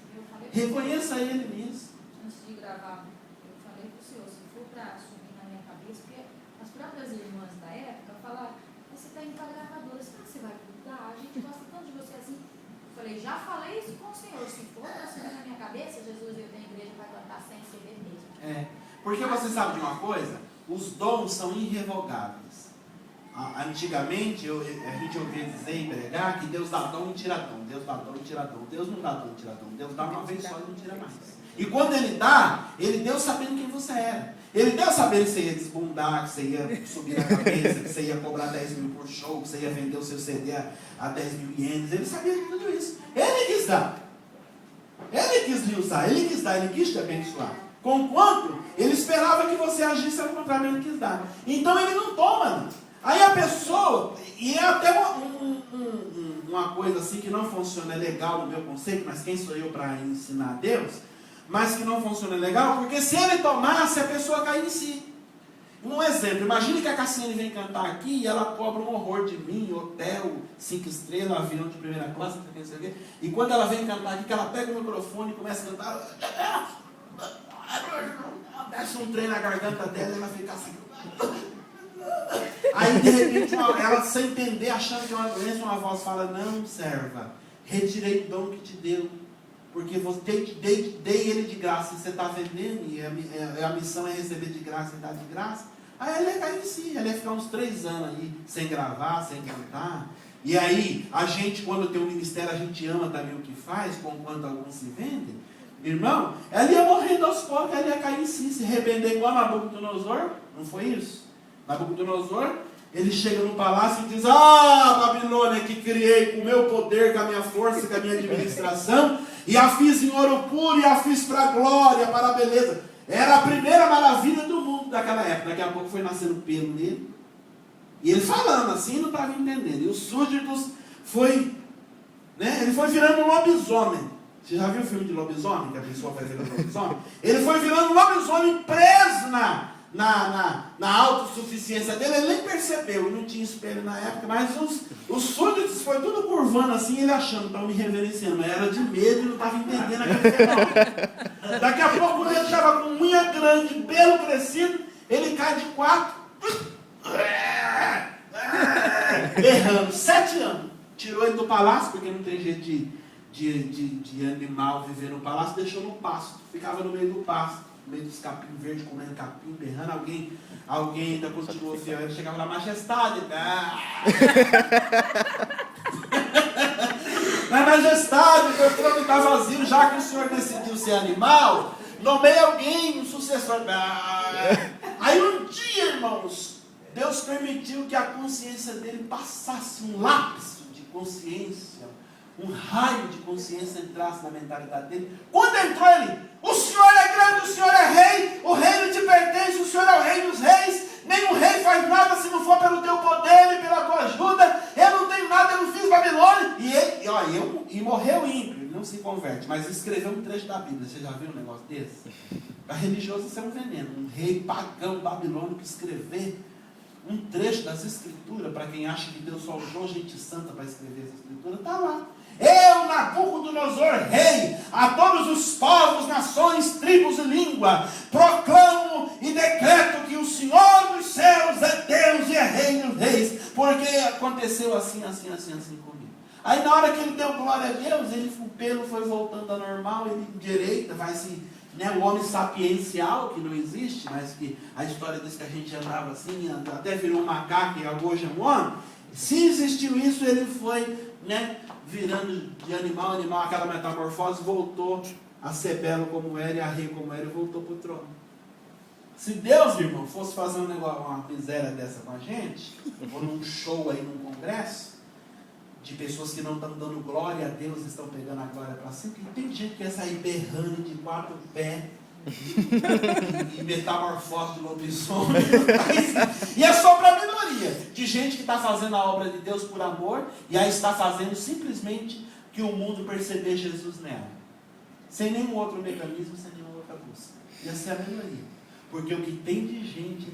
Reconheça Ele nisso. Antes de gravar, eu falei para o Senhor, se for para subir na minha cabeça, porque as próprias irmãs da época falaram, você está indo para a gravadora, será que você vai cuidar? A gente gosta tanto de você assim. Eu falei, já falei isso com o Senhor, se for para subir na minha cabeça, Jesus, eu tenho igreja para cantar sem CD mesmo. Porque você sabe de uma coisa? Os dons são irrevogáveis. Antigamente, a gente ouvia dizer e pregar que Deus dá dom e tira dom. Deus dá dom e tira dom. Deus não dá dom e tira dom. Deus dá uma vez só e não tira mais. E quando Ele dá, Ele deu sabendo quem você era. Ele deu sabendo que você ia desbundar, que você ia subir na cabeça, que você ia cobrar 10 mil por show, que você ia vender o seu CD a 10 mil ienes. Ele sabia de tudo isso. Ele quis dar. Ele quis lhe usar. Ele quis dar. Ele quis te abençoar. Conquanto Ele esperava que você agisse ao contrário, Ele quis dar. Então Ele não toma, não. Aí a pessoa, e é até uma coisa assim que não funciona, é legal no meu conceito, mas quem sou eu para ensinar a Deus? Mas que não funciona legal, porque se Ele tomasse, a pessoa cai em si. Um exemplo, imagine que a Cassiane vem cantar aqui e ela cobra um horror de mim, hotel, 5 estrelas, avião de primeira classe, não sei o quê. E quando ela vem cantar aqui, que ela pega o microfone e começa a cantar, desce um trem na garganta dela e ela fica assim. Aí de repente ela sem entender, achando que é uma doença, uma voz fala, não, serva, retirei o dom que te deu, porque dei ele de graça, e você está vendendo, e a missão é receber de graça e dar de graça. Aí ela ia cair em si, ela ia ficar uns 3 anos aí, sem gravar, sem cantar. E aí, a gente, quando tem um ministério, a gente ama também o que faz, conquanto alguns se vendem. Irmão, ela ia morrendo aos poucos, ela ia cair em si, se arrepender igual Nabucodonosor, não foi isso? Nabucodonosor, ele chega no palácio e diz, Babilônia, que criei com o meu poder, com a minha força, com a minha administração, e a fiz em ouro puro, e a fiz para a glória, para a beleza. Era a primeira maravilha do mundo daquela época. Daqui a pouco foi nascendo pelo nele. E ele falando assim, não estava entendendo. E os súditos ele foi virando um lobisomem. Você já viu o filme de lobisomem, que a pessoa vai virando lobisomem? Ele foi virando um lobisomem preso na autossuficiência dele. Ele nem percebeu, não tinha espelho na época, mas os súditos foi tudo curvando assim, ele achando, estão me reverenciando, mas era de medo e não estava entendendo aquele fenômeno. Daqui a pouco, quando ele estava com unha grande, pelo crescido, ele cai de 4, berrando, 7 anos. Tirou ele do palácio, porque não tem jeito de animal viver no palácio, deixou no pasto, ficava no meio do pasto, no meio dos capim verdes, comendo capim, berrando. Alguém ainda continuou fiel, ele chegava na majestade, na majestade, o trono está vazio, já que o senhor decidiu ser animal, nomeie alguém, um sucessor. Aí um dia, irmãos, Deus permitiu que a consciência dele passasse um lapso de consciência, um raio de consciência entrasse na mentalidade dele. Quando entrou ele, o Senhor é grande, o Senhor é rei, o reino te pertence, o Senhor é o rei dos reis, nenhum rei faz nada se não for pelo teu poder e pela tua ajuda, eu não tenho nada, eu não fiz Babilônia. E morreu ímpio, ele não se converte, mas escreveu um trecho da Bíblia. Você já viu um negócio desse? Para religioso isso é um veneno, um rei pagão babilônico escrever um trecho das escrituras, para quem acha que Deus só usou gente santa para escrever essa escritura, está lá. Eu, Nabucodonosor, rei, a todos os povos, nações, tribos e língua, proclamo e decreto que o Senhor dos céus é Deus e é rei dos reis, porque aconteceu assim comigo. Aí na hora que ele deu glória a Deus, o pelo foi voltando ao normal, ele endireita, o homem sapiencial, que não existe, mas que a história diz que a gente andava assim, até virou um macaco e hoje é um homem. Se existiu isso, ele foi, né, virando de animal a animal, aquela metamorfose, voltou a ser belo como era e a rei como era e voltou para o trono. Se Deus, irmão, fosse fazer um negócio, uma miséria dessa com a gente, ou num show aí, num congresso, de pessoas que não estão dando glória a Deus, estão pegando a glória para si, porque tem gente que quer sair berrando de 4 pés, e metamorfose de lobisomem, e é só para a minoria, de gente que está fazendo a obra de Deus por amor, e aí está fazendo simplesmente que o mundo perceber Jesus nela, sem nenhum outro mecanismo, sem nenhuma outra busca. E essa é a minoria, porque o que tem de gente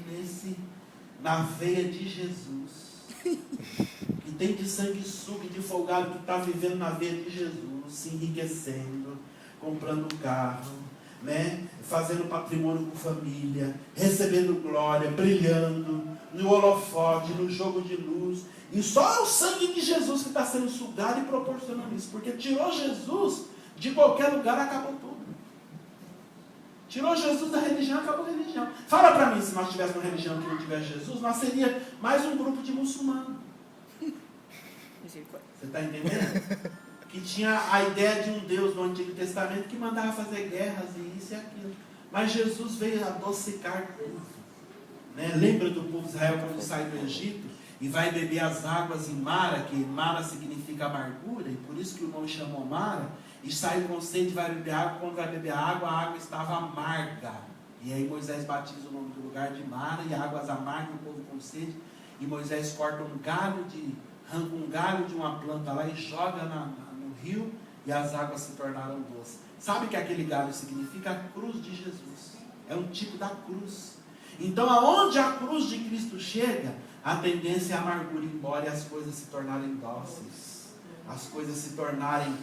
na veia de Jesus, que tem de sanguessuga e de folgado, que está vivendo na veia de Jesus, se enriquecendo, comprando carro, né? Fazendo patrimônio com família, recebendo glória, brilhando no holofote, no jogo de luz, e só é o sangue de Jesus que está sendo sugado e proporcionando isso, porque tirou Jesus de qualquer lugar, acabou tudo. Tirou Jesus da religião, acabou a religião. Fala para mim, se nós tivéssemos uma religião que não tivesse Jesus, nós seríamos mais um grupo de muçulmanos. Você está entendendo? Que tinha a ideia de um Deus no Antigo Testamento que mandava fazer guerras e isso e aquilo. Mas Jesus veio adocicar tudo. Né? Lembra do povo de Israel quando sai do Egito e vai beber as águas em Mara, que Mara significa amargura, e por isso que o nome chamou Mara, e sai com sede e vai beber água. Quando vai beber a água estava amarga. E aí Moisés batiza o nome do lugar de Mara, e águas amargas, o povo com sede, e Moisés corta arranca um galho de uma planta lá e joga no rio, e as águas se tornaram doces. Sabe que aquele galho significa a cruz de Jesus? É um tipo da cruz. Então, aonde a cruz de Cristo chega, a tendência é a amargura ir embora e as coisas se tornarem dóceis, as coisas se tornarem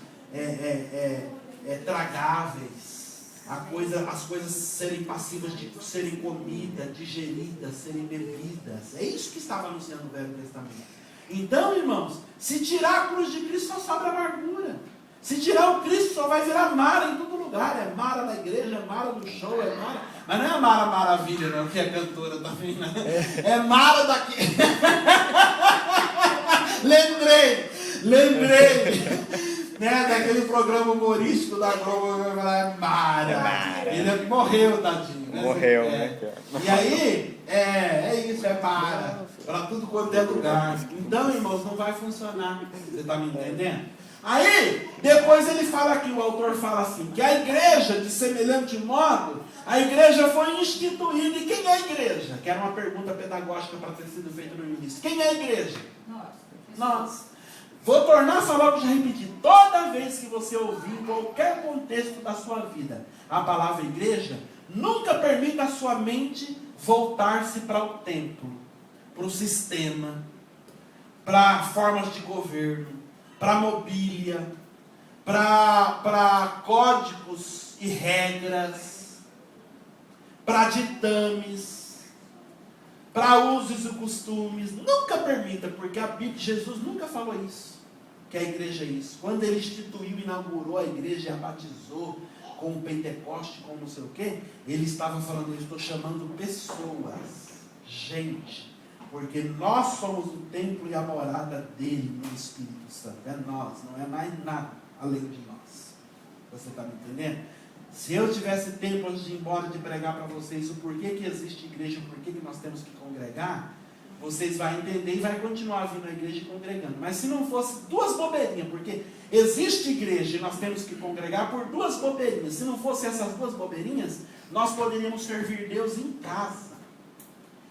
tragáveis, as coisas serem passivas de serem comidas, digeridas, serem bebidas. É isso que estava anunciando o Velho Testamento. Então, irmãos, se tirar a cruz de Cristo, só sobra amargura. Se tirar o Cristo, só vai virar Mara em todo lugar. É Mara na igreja, é Mara no show, é Mara. Mas não é a Mara Maravilha, não, que é cantora também, não. É Mara daqui. Lembrei. Né, daquele programa humorístico da Globo, é Mara. Ele morreu, tadinho. Né? Morreu, né? E aí, é isso, é para tudo quanto é lugar. Então, irmãos, não vai funcionar. Você está me entendendo? Aí, depois ele fala aqui, o autor fala assim, que a igreja, de semelhante modo, a igreja foi instituída. E quem é a igreja? Que era uma pergunta pedagógica para ter sido feita no início. Quem é a igreja? Nós. Vou tornar a falar o que já repeti. Toda vez que você ouvir, em qualquer contexto da sua vida, a palavra igreja, nunca permita a sua mente voltar-se para o templo, para o sistema, para formas de governo, para mobília, para códigos e regras, para ditames, para usos e costumes. Nunca permita, porque a Bíblia, Jesus nunca falou isso, que a igreja é isso. Quando ele instituiu, inaugurou a igreja, a batizou com o Pentecoste, com não sei o quê, ele estava falando, eu estou chamando pessoas, gente, porque nós somos o templo e a morada dele no Espírito Santo. É nós, não é mais nada além de nós. Você está me entendendo? Se eu tivesse tempo antes de ir embora de pregar para vocês o porquê que existe igreja, o porquê que nós temos que congregar, vocês vão entender e vai continuar vindo à igreja e congregando. Mas se não fosse duas bobeirinhas, porque existe igreja e nós temos que congregar por duas bobeirinhas. Se não fosse essas duas bobeirinhas, nós poderíamos servir Deus em casa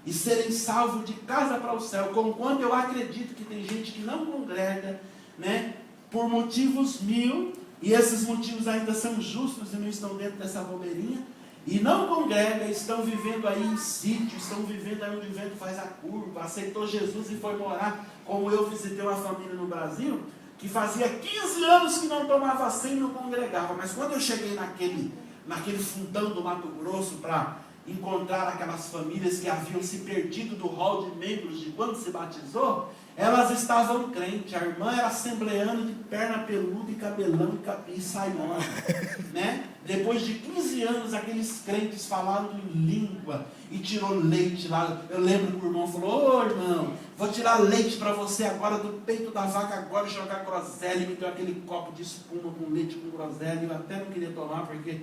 e serem salvos de casa para o céu. Conquanto eu acredito que tem gente que não congrega, né, por motivos mil, e esses motivos ainda são justos e não estão dentro dessa bobeirinha, e não congrega, estão vivendo aí em sítio, estão vivendo aí onde o vento faz a curva, aceitou Jesus e foi morar, como eu visitei uma família no Brasil, que fazia 15 anos que não tomava ceia e não congregava, mas quando eu cheguei naquele fundão do Mato Grosso para encontrar aquelas famílias que haviam se perdido do hall de membros de quando se batizou, elas estavam crentes. A irmã era assembleana de perna peluda e cabelão e saiona, né? Depois de 15 anos, aqueles crentes falaram em língua e tirou leite lá. Eu lembro que o irmão falou: ô irmão, vou tirar leite para você agora do peito da vaca agora e jogar groselha. E me deu aquele copo de espuma com leite com groselha. Eu até não queria tomar porque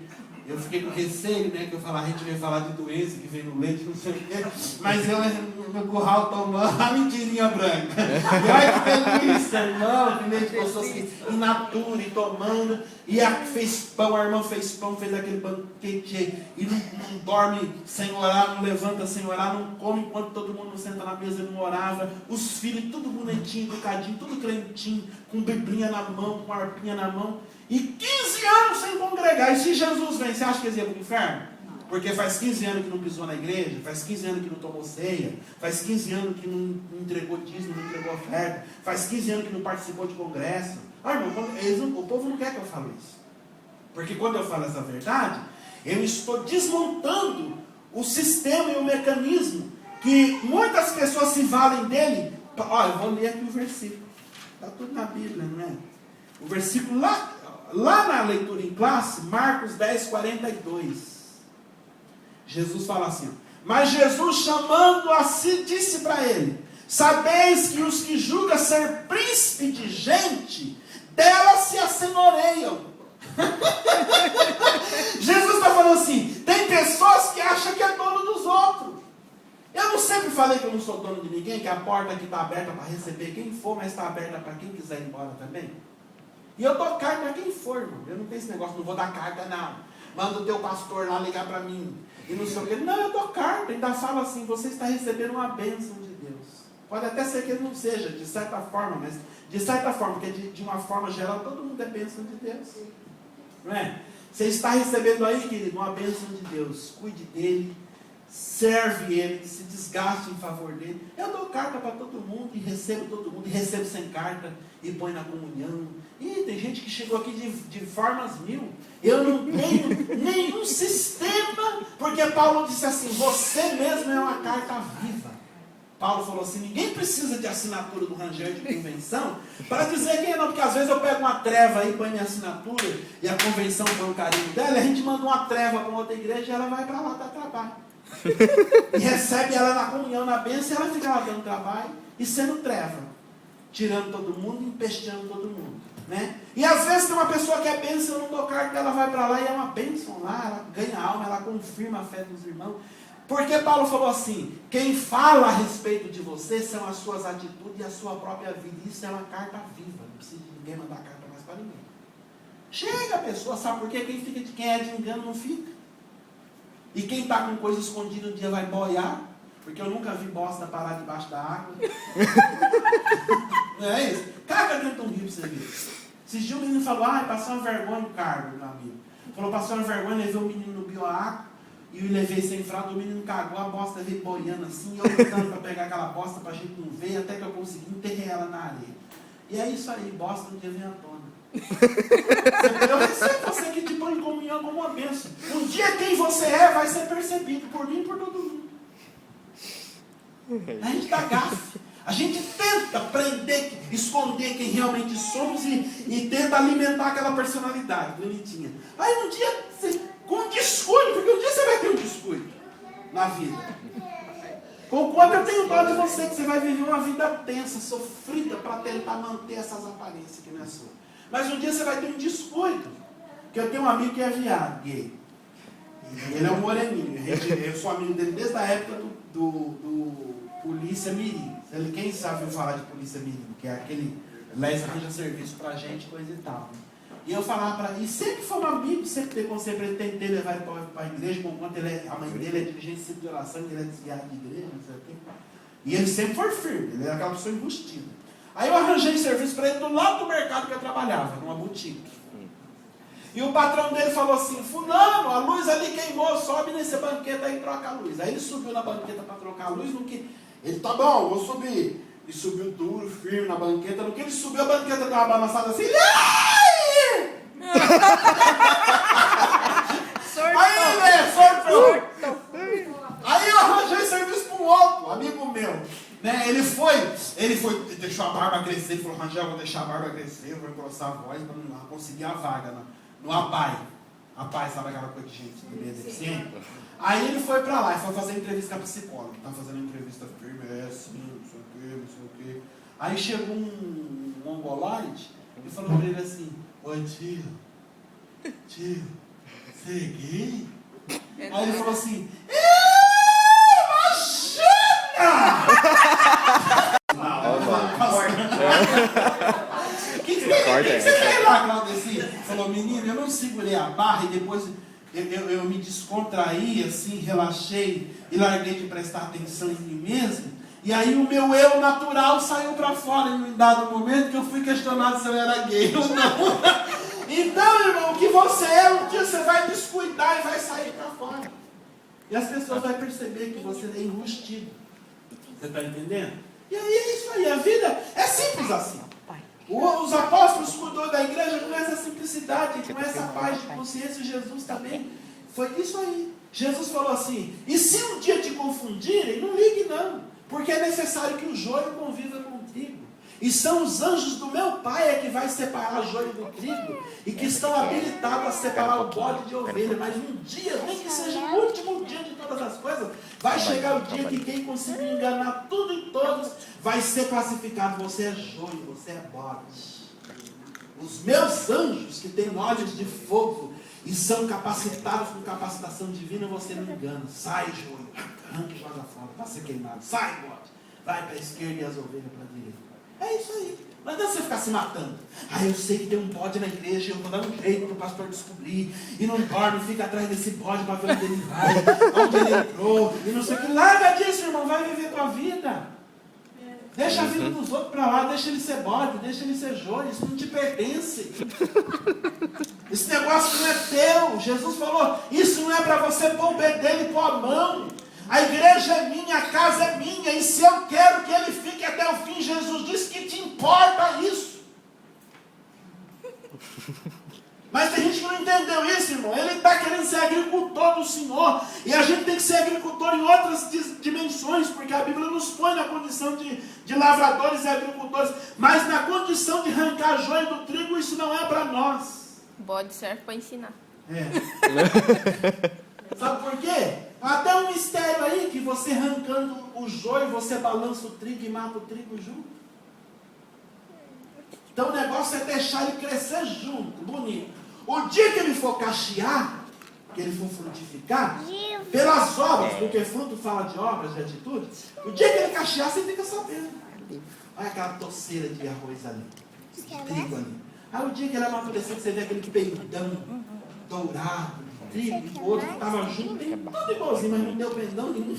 eu fiquei com receio, né? Que eu falava, a gente veio falar de doença que vem no leite, não sei o quê. Mas eu no curral tomando a mentirinha branca. E olha que delícia, irmão, que leite gostoso, in natura, e tomando. E fez pão, a irmã fez pão, fez aquele banquete. E não dorme sem orar, não levanta sem orar, não come enquanto todo mundo senta na mesa e não orava. Os filhos, tudo bonitinho, educadinho, tudo crentinho, com biblinha na mão, com arpinha na mão. E 15 anos sem congregar. E se Jesus vem, você acha que eles iam para o inferno? Porque faz 15 anos que não pisou na igreja, faz 15 anos que não tomou ceia, faz 15 anos que não entregou dízimo, não entregou oferta, faz 15 anos que não participou de congresso. Ah, irmão, o povo não quer que eu fale isso. Porque quando eu falo essa verdade, eu estou desmontando o sistema e o mecanismo que muitas pessoas se valem dele. Olha, eu vou ler aqui o versículo. Está tudo na Bíblia, não é? O versículo lá na leitura em classe, Marcos 10, 42. Jesus fala assim, mas Jesus chamando a si, disse para ele, sabeis que os que julgam ser príncipe de gente, delas se assenhoreiam. Jesus está falando assim, tem pessoas que acham que é dono dos outros. Eu não sempre falei que eu não sou dono de ninguém, que a porta aqui está aberta para receber quem for, mas está aberta para quem quiser ir embora também. E eu dou carta a quem for, irmão. Eu não tenho esse negócio, não vou dar carta não. Manda o teu pastor lá ligar para mim. E não sei o quê. Não, eu dou carta. Ainda falo assim, você está recebendo uma bênção de Deus. Pode até ser que ele não seja, de certa forma, mas de certa forma, porque de uma forma geral, todo mundo é bênção de Deus. Não é? Você está recebendo aí, querido, uma bênção de Deus. Cuide dele, serve ele, se desgaste em favor dele. Eu dou carta para todo mundo, e recebo todo mundo, e recebo sem carta, e põe na comunhão. E tem gente que chegou aqui de formas mil. Eu não tenho nenhum sistema, porque Paulo disse assim, você mesmo é uma carta viva. Paulo falou assim, ninguém precisa de assinatura do Rangel de convenção para dizer quem é não, porque às vezes eu pego uma treva aí, põe minha assinatura, e a convenção põe o carinho dela, e a gente manda uma treva para outra igreja e ela vai para lá dar trabalho. E recebe ela na comunhão, na bênção, e ela fica lá dando trabalho e sendo treva, tirando todo mundo e empesteando todo mundo. Né? E às vezes tem uma pessoa que é bênção, eu não dou carta, ela vai para lá e é uma bênção lá, ela ganha alma, ela confirma a fé dos irmãos. Porque Paulo falou assim, quem fala a respeito de você são as suas atitudes e a sua própria vida. Isso é uma carta viva, não precisa de ninguém mandar carta mais para ninguém. Chega a pessoa, sabe por quê? Quem é de engano não fica. E quem está com coisa escondida um dia vai boiar, porque eu nunca vi bosta parar debaixo da água. Não é isso? Caga dentro de um rio para você ver. Esses dias o menino falou, passou uma vergonha no cargo, meu amigo. Falou, passou uma vergonha, levei o menino no bioaco, e eu levei sem fralda, o menino cagou, a bosta veio boiando assim, e eu lutando para pegar aquela bosta para a gente não ver, até que eu consegui enterrar ela na areia. E é isso aí, bosta um dia vem à tona. Eu recebo você que te põe em comunhão como uma bênção. Um dia quem você é vai ser percebido por mim e por todo mundo. A gente dá gafe. A gente tenta prender, esconder quem realmente somos e tenta alimentar aquela personalidade bonitinha. Aí um dia, com um descuido, porque um dia você vai ter um descuido na vida. Conquanto eu tenho dó de você, que você vai viver uma vida tensa, sofrida, para tentar manter essas aparências que não é sua. Mas um dia você vai ter um descuido. Porque eu tenho um amigo que é viado, gay. Ele é um moreninho. Eu sou amigo dele desde a época do Polícia Mirim. Quem sabe eu falar de Polícia Mirim? Que é aquele Les arranja serviço pra gente, coisa e tal. E eu falava para ele, e sempre foi um amigo, sempre tentei levar ele para a igreja, enquanto a mãe dele é dirigente de de oração, ele é desviado de igreja, não sei o quê. E ele sempre foi firme, ele era aquela pessoa embustida. Aí eu arranjei serviço para ele do lado do mercado que eu trabalhava, numa boutique. E o patrão dele falou assim, fulano, a luz ali queimou, sobe nesse banqueta aí e troca a luz. Aí ele subiu na banqueta para trocar a luz, no que ele, tá bom, vou subir. E subiu duro, firme na banqueta, no que ele subiu, a banqueta deu uma balançada assim, sortou. Aí eu arranjei serviço para um outro amigo meu, né? Ele deixou a barba crescer, ele falou, Rangel, vou deixar a barba crescer, vou engrossar a voz para não conseguir a vaga no APAI. Rapaz, sabe aquela coisa de gente obedecendo? Aí ele foi pra lá e foi fazer entrevista com a psicóloga. Tá fazendo entrevista firme, assim, não sei o que, não sei o que. Aí chegou um mongoloide e falou pra ele assim: oi, tio, você é gay? Aí ele falou assim: O que você fez lá, Claudeci? Falou: menino, eu não segurei a barra e depois eu me descontraí, assim, relaxei e larguei de prestar atenção em mim mesmo. E aí o meu eu natural saiu pra fora em um dado momento que eu fui questionado se eu era gay ou não. Então, irmão, o que você é, um dia você vai descuidar e vai sair pra fora. E as pessoas vão perceber que você é enrustido. Você está entendendo? E aí é isso aí, a vida é simples assim. Os apóstolos cuidou da igreja com essa simplicidade, com essa paz de consciência. Jesus também foi isso aí. Jesus falou assim: e se um dia te confundirem, não ligue não, porque é necessário que o joio conviva com o trigo. E são os anjos do meu Pai é que vai separar o joio do trigo e que estão habilitados a separar o bode de ovelha. Mas um dia, nem que seja o último dia de todas as coisas, vai chegar o dia que quem conseguir enganar tudo e todos vai ser classificado. Você é joio, você é bode. Os meus anjos que têm olhos de fogo e são capacitados com capacitação divina, você não engana. Sai, joio, arranca e joga fora, vai ser queimado. Sai, bode, vai para a esquerda e as ovelhas para a direita. É isso aí. Não adianta você ficar se matando. Eu sei que tem um bode na igreja, eu vou dar um jeito para o pastor descobrir. E não dorme, fica atrás desse bode para ver onde ele vai, onde ele entrou, e não sei o que. Larga disso, irmão, vai viver tua vida. Deixa a vida dos outros para lá, deixa ele ser bode, deixa ele ser joio, isso não te pertence. Esse negócio não é teu. Jesus falou: isso não é para você pôr o bedelho e pôr a mão. A igreja é minha, a casa é minha, e se eu quero que ele fique até o fim, Jesus disse que te importa isso. Mas tem gente que não entendeu isso, irmão. Ele está querendo ser agricultor do Senhor, e a gente tem que ser agricultor em outras dimensões, porque a Bíblia nos põe na condição de lavradores e agricultores, mas na condição de arrancar joio do trigo, isso não é para nós. Bode serve para ensinar. Sabe por quê? Até um mistério aí que você arrancando o joio, você balança o trigo e mata o trigo junto. Então o negócio é deixar ele crescer junto, bonito. O dia que ele for cachear, que ele for frutificar, pelas obras, porque fruto fala de obras, de atitudes, o dia que ele cachear, você fica sabendo. Olha aquela toceira de arroz ali, de trigo ali. Aí o dia que ele amadurecer, você vê aquele peitão dourado, trigo, o outro que estava junto, tem tudo igualzinho, mas não deu pendão nenhum.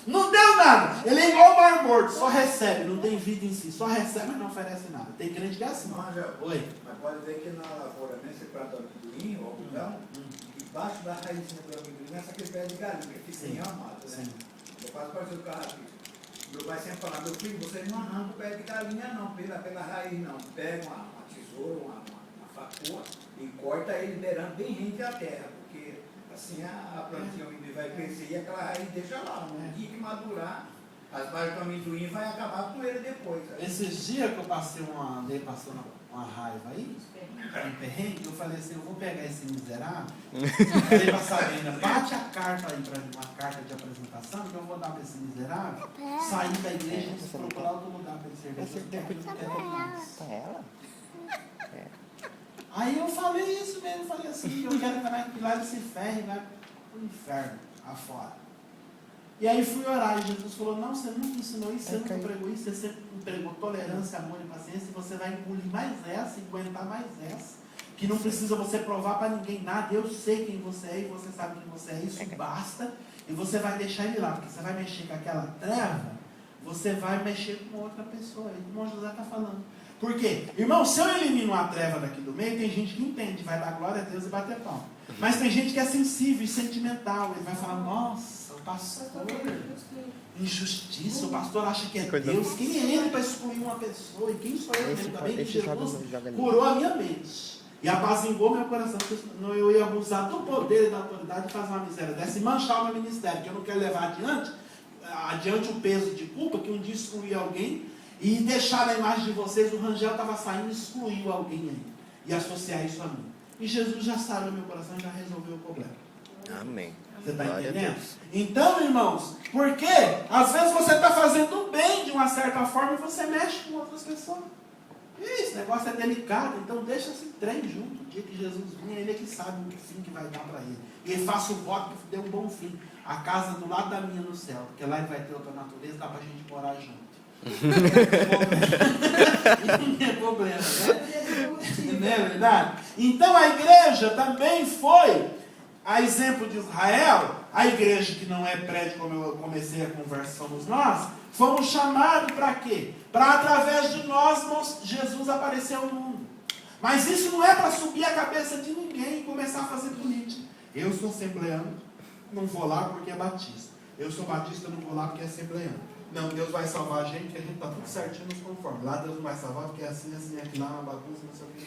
Não deu nada. Ele é igual o mar morto, só recebe, não tem vida em si, só recebe, mas não oferece nada. Tem crente que é assim. Oi. Mas pode ver que na lavoura, nesse prato de amendoim, ou algodão, embaixo da raiz do amendoim, nessa aquele pé de galinha, que fica enramado, né? Eu faço parecido com a raiz. Meu pai sempre fala: meu filho, você não arranca o pé de galinha não, pela raiz não. Pega uma tesoura, uma facoa e corta ele beirando bem rente à terra, porque assim a plantinha vai crescer e aquela raiz deixa lá. No dia que madurar, as bases do amendoim vai acabar com ele depois. Esses dias que eu passei passando uma raiva aí, um perrengue, eu falei assim: eu vou pegar esse miserável, falei pra Sabrina, bate a carta aí pra mim, uma carta de apresentação, que eu vou dar pra esse miserável, sair da igreja e procurar outro lugar pra ele servir. Eu não quero mais. Aí eu falei isso mesmo, falei assim: eu quero que lá ele se ferre e vai pro inferno, afora. E aí fui orar, e Jesus falou: não, você nunca ensinou isso, você nunca pregou isso, você sempre pregou tolerância, amor e paciência, e você vai engolir mais essa, e aguentar mais essa, que não precisa você provar para ninguém nada. Eu sei quem você é, e você sabe quem você é, isso basta, e você vai deixar ele lá, porque você vai mexer com aquela treva, você vai mexer com outra pessoa. E o irmão José está falando. Por quê? Irmão, se eu elimino a treva daqui do meio, tem gente que entende, vai dar glória a Deus e bater palma. Mas tem gente que é sensível e sentimental, ele vai falar: nossa, o pastor, injustiça, o pastor acha que é Deus. Quem é ele para excluir uma pessoa? E quem sou eu? Ainda bem que Jesus curou a minha mente e apaziguou meu coração, porque eu ia abusar do poder e da autoridade de fazer uma miséria dessa e manchar o meu ministério, que eu não quero levar adiante o peso de culpa, que um dia excluí alguém e deixar na imagem de vocês, o Rangel estava saindo e excluiu alguém aí, e associar isso a mim. e Jesus já sarou meu coração, já resolveu o problema. Amém. Você está Glória a entendendo? Deus. Então, irmãos, porque às vezes você está fazendo bem de uma certa forma e você mexe com outras pessoas. Esse negócio é delicado, então deixa esse trem junto. O dia que Jesus vir, ele é que sabe o fim que vai dar para ele. E ele faça o voto que dê um bom fim. A casa do lado da minha no céu, porque lá ele vai ter outra natureza, dá para a gente morar junto. Não é problema, né? Não é verdade? Então a igreja também foi, a exemplo de Israel, a igreja que não é prédio, como eu comecei a conversa, somos nós, fomos chamados para quê? Para através de nós, Jesus aparecer ao mundo. Mas isso não é para subir a cabeça de ninguém e começar a fazer política. Eu sou assembleano, não vou lá porque é batista. Eu sou batista, não vou lá porque é assembleano. Não, Deus vai salvar a gente, que a gente está tudo certinho nos conformes. Lá Deus não vai salvar porque é assim, assim, aqui lá uma bagunça, não sei o que, não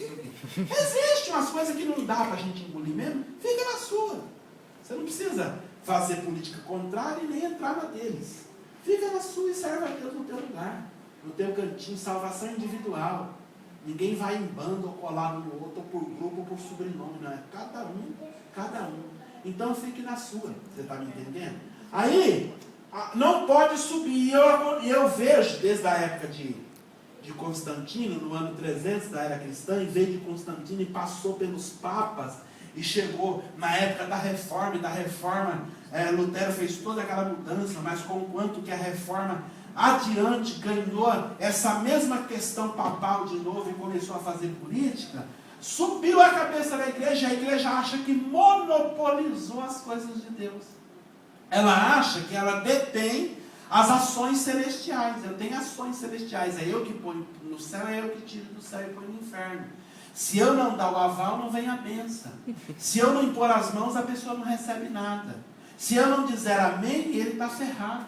sei o que. Existem umas coisas que não dá para a gente engolir mesmo, fica na sua. Você não precisa fazer política contrária e nem entrar na deles. Fica na sua e serve a Deus no teu lugar, no teu cantinho, salvação individual. Ninguém vai em bando ou colado no outro, ou por grupo ou por sobrenome, não é? Cada um, cada um. Então fique na sua, você está me entendendo? Aí, não pode subir, e eu vejo desde a época de Constantino, no ano 300 da era cristã, em vez de Constantino, e passou pelos papas, e chegou na época da reforma, Lutero fez toda aquela mudança, mas conquanto que a reforma adiante ganhou essa mesma questão papal de novo e começou a fazer política, subiu a cabeça da igreja, a igreja acha que monopolizou as coisas de Deus. Ela acha que ela detém as ações celestiais. Eu tenho ações celestiais, é eu que ponho no céu, é eu que tiro do céu e ponho no inferno. Se eu não dar o aval, não vem a bênção. Se eu não impor as mãos, a pessoa não recebe nada. Se eu não dizer amém, ele está ferrado.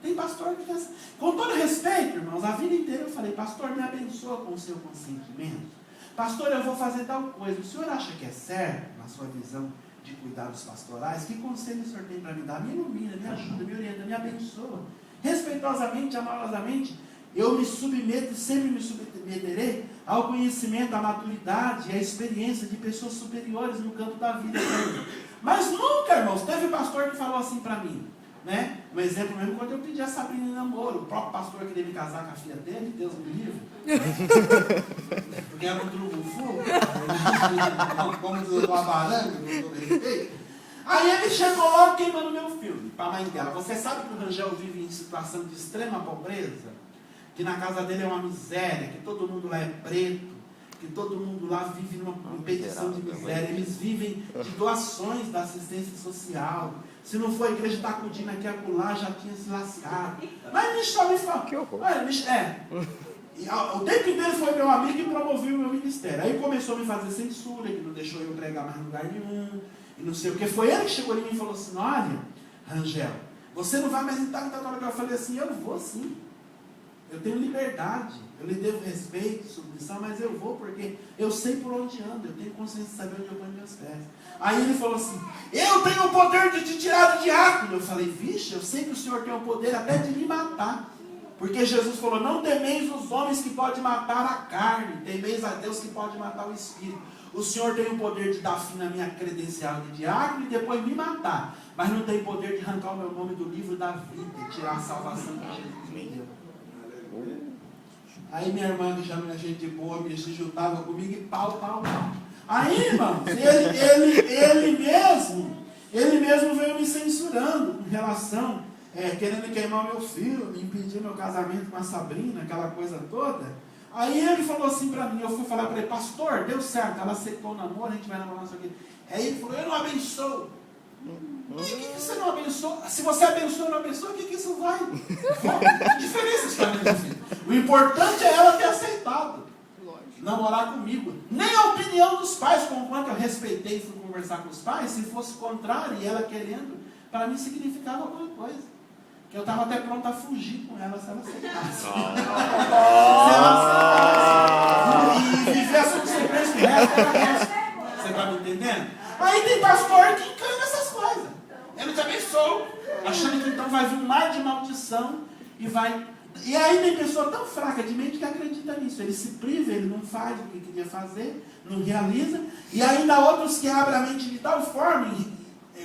Tem pastor que faz. Com todo respeito, irmãos, a vida inteira eu falei, pastor, me abençoa com o seu consentimento. Pastor, eu vou fazer tal coisa. O senhor acha que é certo, na sua visão de cuidados pastorais? Que conselho o senhor tem para me dar? Me ilumina, me ajuda, me orienta, me abençoa. Respeitosamente, amorosamente, eu me submeto e sempre me submeterei ao conhecimento, à maturidade e à experiência de pessoas superiores no campo da vida. Mas nunca, irmãos, teve pastor que falou assim para mim, né? Um exemplo mesmo, quando eu pedi a Sabrina em namoro, o próprio pastor queria me casar com a filha dele, Deus me livre. Porque era um trubufu, como diz o Abaranga, com todo respeito. Aí ele chegou logo queimando meu filme, para a mãe dela. Você sabe que o Rangel vive em situação de extrema pobreza? Que na casa dele é uma miséria, que todo mundo lá é preto, que todo mundo lá vive numa competição de miséria. Eles vivem de doações da assistência social. Se não for a igreja está acudindo aqui e acolá, já tinha se lascado. Mas me chama e fala. Que horror. O tempo inteiro foi meu amigo e promoveu o meu ministério. Aí começou a me fazer censura, que não deixou eu pregar mais em lugar nenhum, e não sei o que. Foi ele que chegou em mim e falou assim, olha, Rangel, você não vai mais entrar na tua. Eu falei assim, eu vou sim. Eu tenho liberdade, eu lhe devo respeito, submissão, mas eu vou porque eu sei por onde ando, eu tenho consciência de saber onde eu ponho meus pés. Aí ele falou assim, eu tenho o poder de te tirar do diácono. Eu falei, vixe, eu sei que o Senhor tem o poder até de me matar. Porque Jesus falou, não temeis os homens que podem matar a carne, temeis a Deus que pode matar o espírito. O Senhor tem o poder de dar fim na minha credencial de diácono e depois me matar. Mas não tem poder de arrancar o meu nome do livro da vida e tirar a salvação que Jesus me deu. Aí minha irmã, que já não é gente boa, me se juntava comigo e pau. Aí, irmãos, ele mesmo veio me censurando com relação, querendo queimar o meu filho, me impedir meu casamento com a Sabrina, aquela coisa toda. Aí ele falou assim para mim, eu fui falar para ele, pastor, deu certo, ela aceitou o namoro, a gente vai namorar isso aqui. Aí ele falou, eu não abençoo. Mas o que você não abençoa? Se você abençoa ou não abençoa, o que isso vai? Que diferença isso vai fazer? O importante é ela ter aceitado namorar comigo. Nem a opinião dos pais, conquanto eu respeitei e fui conversar com os pais, se fosse contrário e ela querendo, para mim significava alguma coisa. Que eu estava até pronto a fugir com ela se ela aceitasse. Se ela aceitasse. E viver essa consequência do resto da vida. Você está me entendendo? Aí tem pastor que encana essas coisas. Eu não te abençoo, achando que então vai vir um mar de maldição e vai E aí tem pessoa tão fraca de mente que acredita nisso. Ele se priva, ele não faz o que queria fazer, não realiza. E ainda outros que abrem a mente de tal forma,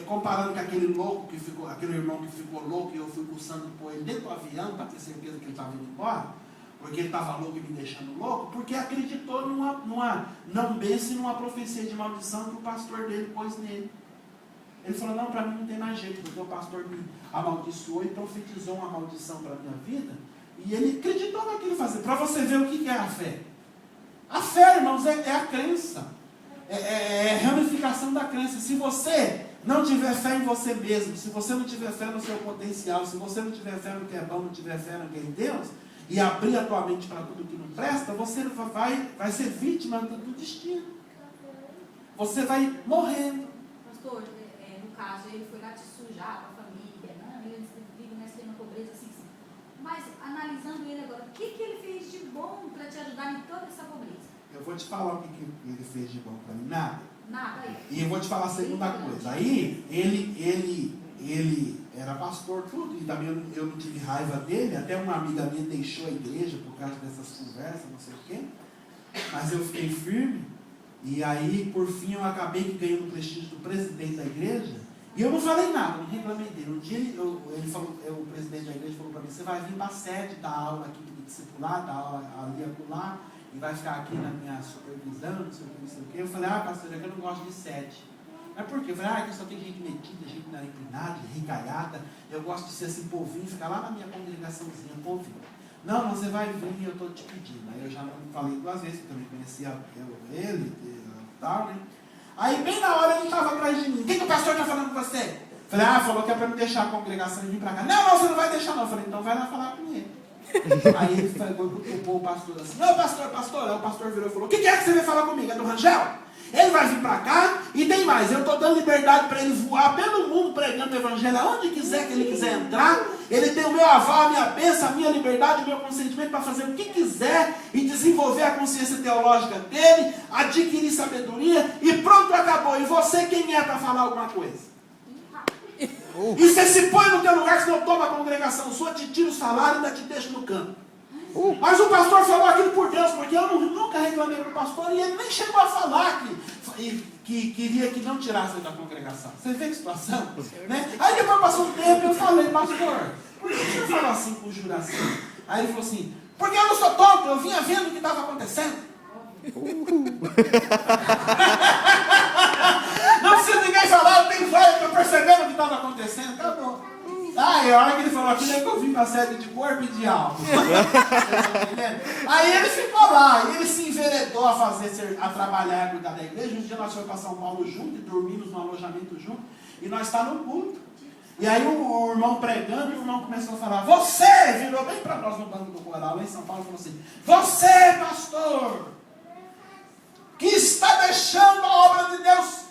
comparando com aquele louco que ficou, aquele irmão que ficou louco e eu fui cursando por ele dentro do avião para ter certeza que ele estava indo embora, porque ele estava louco e me deixando louco, porque acreditou numa não bênção e numa profecia de maldição que o pastor dele pôs nele. Ele falou, não, para mim não tem mais jeito, porque o pastor me amaldiçoou e profetizou uma maldição para a minha vida. E ele acreditou naquilo fazer. Para você ver o que é a fé. A fé, irmãos, é a crença. É a ramificação da crença. Se você não tiver fé em você mesmo, se você não tiver fé no seu potencial, se você não tiver fé no que é bom, não tiver fé no que é em Deus, e abrir a tua mente para tudo que não presta, você vai ser vítima do destino. Você vai morrendo. Pastor, no caso, ele foi lá te sujar com a família, né? Ele vive nessa pobreza assim. Mas, analisando ele agora, o que ele fez de bom para te ajudar em toda essa pobreza? Eu vou te falar o que ele fez de bom para mim. Nada. Nada aí. E eu vou te falar a segunda coisa. Aí, ele era pastor, tudo, e também eu não tive raiva dele. Até uma amiga minha deixou a igreja por causa dessas conversas, não sei o quê. Mas eu fiquei firme. E aí, por fim, eu acabei ganhando o prestígio do presidente da igreja. E eu não falei nada, não reclamei dele. Um dia ele falou, o presidente da igreja falou para mim, você vai vir para a sede dar aula aqui de discipular, dar aula ali acolá, e vai ficar aqui na minha supervisão, não sei o que. Eu falei, pastor, é que eu não gosto de sede. Mas por quê? Eu falei, aqui só tem gente metida, gente inclinada, rincaiada. Eu gosto de ser assim, povinho, ficar lá na minha congregaçãozinha, povinho. Não, você vai vir e eu estou te pedindo. Aí eu já não falei duas vezes, que também conhecia ele e tal, né? Aí bem na hora ele estava atrás de mim. O que o pastor está falando com você? Falei, falou que é para me deixar a congregação e vir para cá. Não, você não vai deixar não. Eu falei, então vai lá falar com ele. Aí ele cutucou o pastor assim, não, pastor. Aí o pastor virou e falou, o que é que você veio falar comigo? É do Rangel? Ele vai vir para cá e tem mais. Eu estou dando liberdade para ele voar pelo mundo pregando o evangelho aonde quiser que ele quiser entrar. Ele tem o meu aval, a minha bênção, a minha liberdade, o meu consentimento para fazer o que quiser e desenvolver a consciência teológica dele, adquirir sabedoria e pronto, acabou. E você quem é para falar alguma coisa? E você se põe no teu lugar, senão toma a congregação sua, te tira o salário e ainda te deixa no canto. Mas o pastor falou aquilo por Deus, porque eu nunca reclamei para o pastor e ele nem chegou a falar que queria que não tirasse da congregação. Você vê que situação? Né? Aí depois passou um tempo e eu falei, pastor, por que você falou assim com o Juraci? Aí ele falou assim, porque eu não sou tonto, eu vinha vendo o que estava acontecendo. Não precisa ninguém falar, eu tenho fé, estou percebendo o que estava acontecendo, acabou. E a hora que ele falou aquilo é que eu vim para a sede de corpo e de alma. Aí ele ficou lá, e ele se enveredou a trabalhar, a cuidar da igreja. Um dia nós fomos para São Paulo juntos, e dormimos no alojamento juntos, e nós estávamos no culto. E aí o irmão pregando, e o irmão começou a falar, você, virou bem para nós no banco do coral, lá em São Paulo, falou assim, você, pastor, que está deixando a obra de Deus,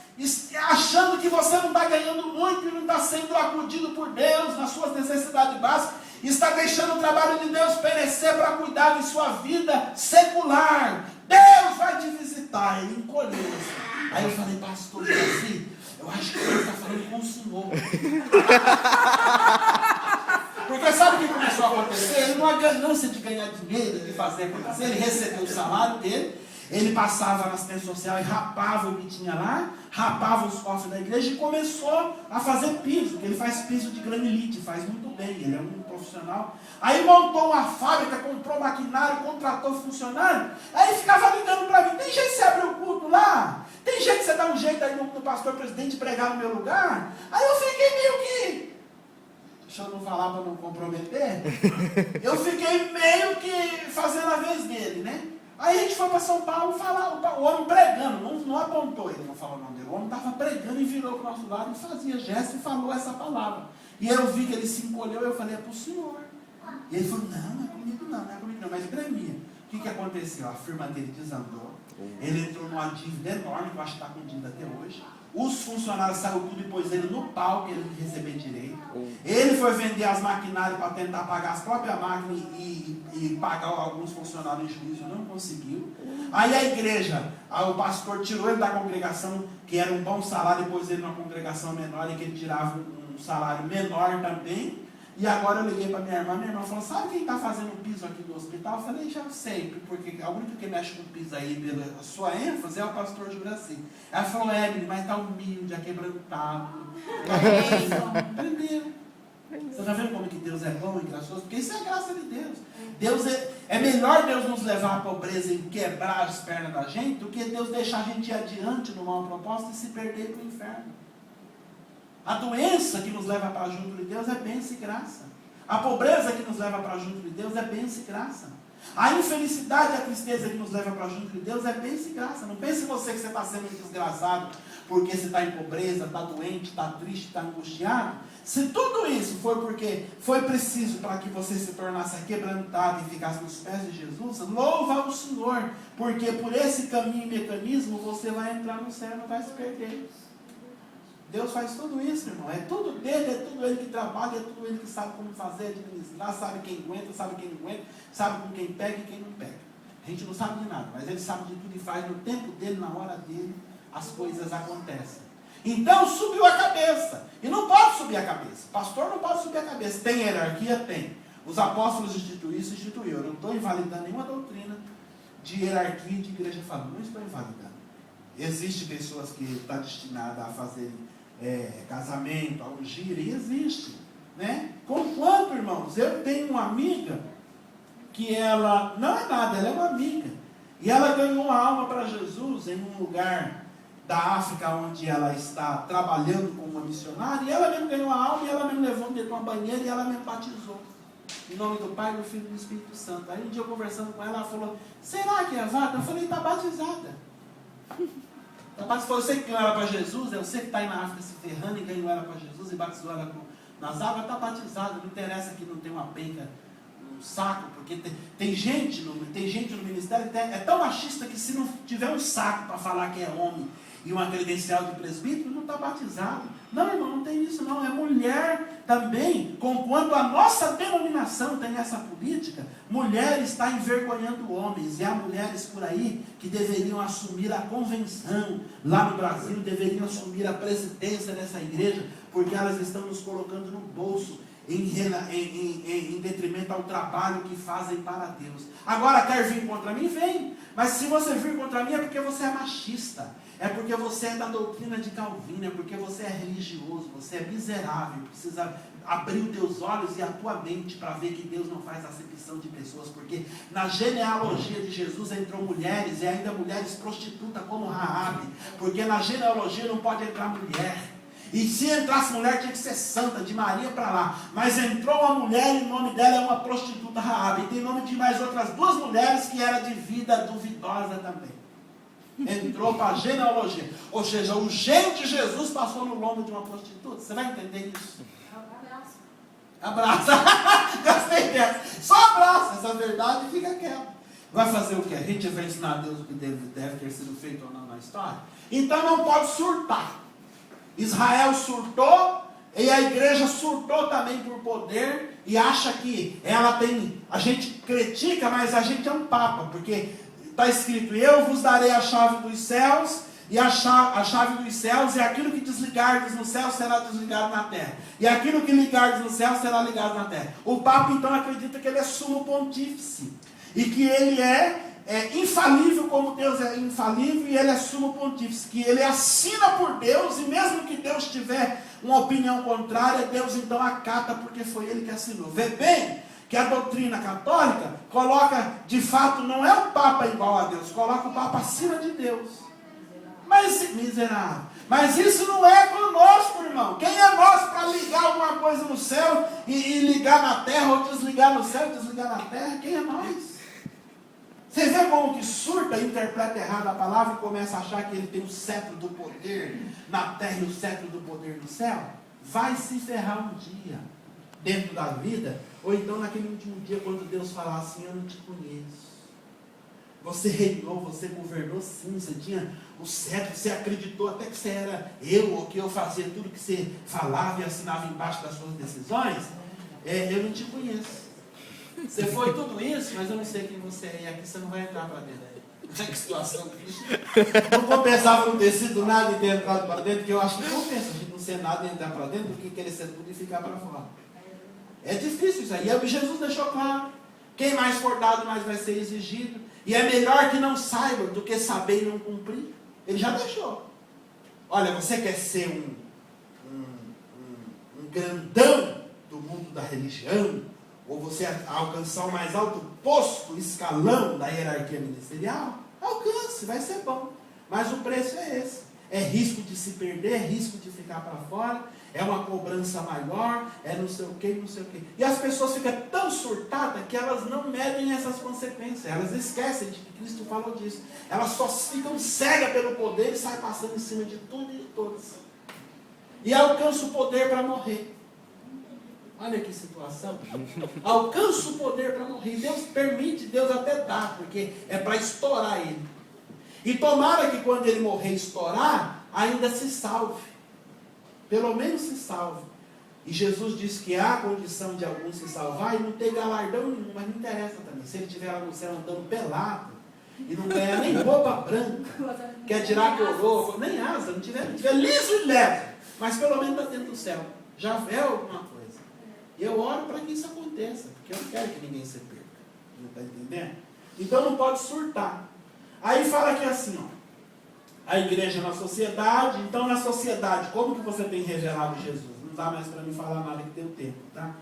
achando que você não está ganhando muito e não está sendo acudido por Deus nas suas necessidades básicas, está deixando o trabalho de Deus perecer para cuidar de sua vida secular. Deus vai te visitar. Ele encolheu assim. Aí eu falei, pastor, assim, eu acho que ele está falando com o senhor. Porque sabe o que começou a acontecer? Ele não a ganância de ganhar dinheiro, de fazer acontecer. Ele recebeu o salário dele. Ele passava na assistência social e rapava o que tinha lá, rapava os cofres da igreja e começou a fazer piso, porque ele faz piso de granilite, faz muito bem, ele é um profissional. Aí montou uma fábrica, comprou maquinário, contratou funcionário, aí ficava ligando para mim, tem jeito de você abrir o culto lá? Tem jeito de você dar um jeito aí no pastor presidente pregar no meu lugar? Aí eu fiquei meio que... Deixa eu não falar para não comprometer. Eu fiquei meio que fazendo a vez dele, né? Aí a gente foi para São Paulo falar, o homem pregando, não apontou, ele não falou o nome dele, o homem estava pregando e virou para o nosso lado e fazia gesto e falou essa palavra. E eu vi que ele se encolheu e eu falei, é para o senhor. E ele falou, não é comigo não, mas tremia. O que aconteceu? A firma dele desandou, ele entrou numa dívida enorme, que eu acho que está com dívida até hoje. Os funcionários saíram tudo e pôs ele no pau, que ele não receber direito. Ele foi vender as maquinárias para tentar pagar as próprias máquinas e pagar alguns funcionários em juízo, não conseguiu. Aí a igreja, o pastor tirou ele da congregação, que era um bom salário, e pôs ele numa congregação menor, e que ele tirava um salário menor também. E agora eu liguei para minha irmã falou, sabe quem está fazendo o piso aqui do hospital? Eu falei, já sei, porque o único que mexe com o piso aí, pela sua ênfase, é o pastor Juraci. Ela falou, Emily, mas está humilde, aquebrantado. Entendeu? Você está vendo como que Deus é bom e gracioso? Porque isso é a graça de Deus. É melhor Deus nos levar à pobreza e quebrar as pernas da gente do que Deus deixar a gente ir adiante numa proposta e se perder para o inferno. A doença que nos leva para junto de Deus é bênção e graça. A pobreza que nos leva para junto de Deus é bênção e graça. A infelicidade e a tristeza que nos leva para junto de Deus é bênção e graça. Não pense você que você está sendo desgraçado porque você está em pobreza, está doente, está triste, está angustiado. Se tudo isso foi porque foi preciso para que você se tornasse quebrantado e ficasse nos pés de Jesus, louva o Senhor, porque por esse caminho e mecanismo você vai entrar no céu e não vai se perder. Deus faz tudo isso, irmão. É tudo dele, é tudo ele que trabalha, é tudo ele que sabe como fazer, administrar, sabe quem aguenta, sabe quem não aguenta, sabe com quem pega e quem não pega. A gente não sabe de nada, mas ele sabe de tudo e faz no tempo dele, na hora dele, as coisas acontecem. Então subiu a cabeça. E não pode subir a cabeça. Pastor não pode subir a cabeça. Tem hierarquia? Tem. Os apóstolos instituiu. Eu não estou invalidando nenhuma doutrina de hierarquia e de igreja falando. Não estou invalidando. Existem pessoas que estão destinadas a fazer casamento, a ungir, e existe. Né? Conquanto, irmãos, eu tenho uma amiga que ela, não é nada, ela é uma amiga. E ela ganhou uma alma para Jesus em um lugar da África, onde ela está trabalhando como uma missionária, e ela mesmo ganhou a alma, e ela mesmo levou dentro de uma banheira, e ela mesmo batizou. Em nome do Pai, do Filho e do Espírito Santo. Aí um dia eu conversando com ela, ela falou, será que é vaca? Eu falei, está batizada. Eu sei que ganhou ela para Jesus, eu sei que está aí na África se ferrando, e ganhou ela para Jesus, e batizou ela nas águas, está batizada. Não interessa que não tem uma penca no saco, porque tem gente no ministério, é tão machista que se não tiver um saco para falar que é homem, e uma credencial de presbítero, não está batizado. Não, irmão, não tem isso não. É mulher também. Conquanto a nossa denominação tem essa política, mulher está envergonhando homens. E há mulheres por aí que deveriam assumir a convenção. Lá no Brasil, deveriam assumir a presidência dessa igreja, porque elas estão nos colocando no bolso em detrimento ao trabalho que fazem para Deus. Agora, quer vir contra mim? Vem. Mas se você vir contra mim é porque você é machista. É porque você é da doutrina de Calvino, é porque você é religioso, você é miserável, precisa abrir os teus olhos e a tua mente para ver que Deus não faz acepção de pessoas, porque na genealogia de Jesus entrou mulheres, e ainda mulheres prostitutas como Raabe, porque na genealogia não pode entrar mulher. E se entrasse mulher tinha que ser santa, de Maria para lá. Mas entrou uma mulher e o nome dela é uma prostituta Raabe. E tem nome de mais outras duas mulheres que era de vida duvidosa também. Entrou para a genealogia. Ou seja, o gene de Jesus passou no lombo de uma prostituta. Você vai entender isso? Abraça. Gostei dessa. Só abraça essa verdade e fica quieto. Vai fazer o quê? A gente vai ensinar a Deus o que deve ter sido feito ou não na história? Então não pode surtar. Israel surtou e a igreja surtou também por poder e acha que ela tem... A gente critica, mas a gente é um papa, porque está escrito, eu vos darei a chave dos céus, e a chave dos céus, e aquilo que desligardes no céu será desligado na terra, e aquilo que ligardes no céu será ligado na terra. O papa então acredita que ele é sumo pontífice, e que ele é infalível como Deus é infalível, e ele é sumo pontífice, que ele assina por Deus, e mesmo que Deus tiver uma opinião contrária, Deus então acata, porque foi ele que assinou. Vê bem que a doutrina católica coloca, de fato, não é o Papa igual a Deus, coloca o Papa acima de Deus. Mas, miserável, mas isso não é conosco, irmão. Quem é nós para ligar alguma coisa no céu e ligar na terra, ou desligar no céu e desligar na terra? Quem é nós? Você vê como que surta e interpreta errado a palavra e começa a achar que ele tem o cetro do poder na terra e o cetro do poder no céu? Vai se ferrar um dia dentro da vida, ou então naquele último dia quando Deus falar assim, eu não te conheço. Você reinou, você governou sim, você tinha o cetro, você acreditou até que você era eu, ou que eu fazia tudo que você falava e assinava embaixo das suas decisões. Eu não te conheço. Você foi tudo isso, mas eu não sei quem você é, e aqui você não vai entrar para dentro. Que situação triste. Não compensava não ter sido nada e ter entrado para dentro, porque eu acho que compensa a gente não ser nada e entrar para dentro do que querer ser tudo e ficar para fora. É difícil isso aí. E Jesus deixou claro. Quem mais for dado, mais vai ser exigido. E é melhor que não saiba do que saber e não cumprir. Ele já deixou. Olha, você quer ser um grandão do mundo da religião? Ou você alcançar o mais alto posto, escalão da hierarquia ministerial? Alcance, vai ser bom. Mas o preço é esse. É risco de se perder, é risco de ficar para fora, é uma cobrança maior, é não sei o que, não sei o que. E as pessoas ficam tão surtadas que elas não medem essas consequências. Elas esquecem de que Cristo falou disso. Elas só ficam cegas pelo poder e saem passando em cima de tudo e de todos. E alcançam o poder para morrer. Olha que situação. Alcança o poder para morrer. Deus permite, Deus até dá, porque é para estourar ele. E tomara que quando ele morrer e estourar, ainda se salve. Pelo menos se salve. E Jesus disse que há condição de alguns se salvar e não ter galardão nenhum, mas não interessa também. Se ele estiver lá no céu andando pelado, e não ganhar nem roupa branca, quer tirar coroa, nem asa, não tiver liso e leve, mas pelo menos está dentro do céu. Já é alguma coisa. E eu oro para que isso aconteça, porque eu não quero que ninguém se perca. Não está entendendo? Então não pode surtar. Aí fala aqui assim, ó, a igreja na sociedade. Então na sociedade, como que você tem revelado Jesus? Não dá mais para mim falar nada que tem o tempo, tá?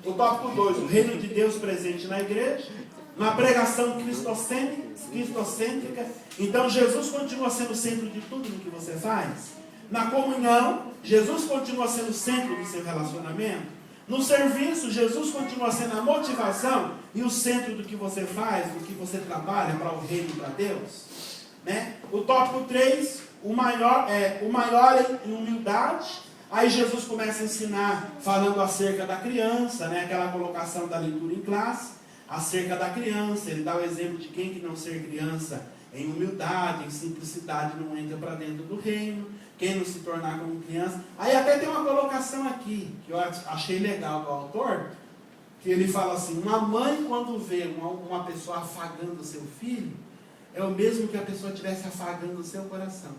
O tópico 2, o reino de Deus presente na igreja, na pregação cristocêntrica. Então Jesus continua sendo o centro de tudo no que você faz. Na comunhão, Jesus continua sendo o centro do seu relacionamento. No serviço, Jesus continua sendo a motivação e o centro do que você faz, do que você trabalha para o reino e para Deus. Né? O tópico 3, o maior em humildade. Aí Jesus começa a ensinar, falando acerca da criança, né? Aquela colocação da leitura em classe, acerca da criança. Ele dá o exemplo de quem que não ser criança em humildade, em simplicidade, não entra para dentro do reino. Quem não se tornar como criança. Aí até tem uma colocação aqui, que eu achei legal do autor, que ele fala assim, uma mãe quando vê uma pessoa afagando o seu filho, é o mesmo que a pessoa estivesse afagando o seu coração.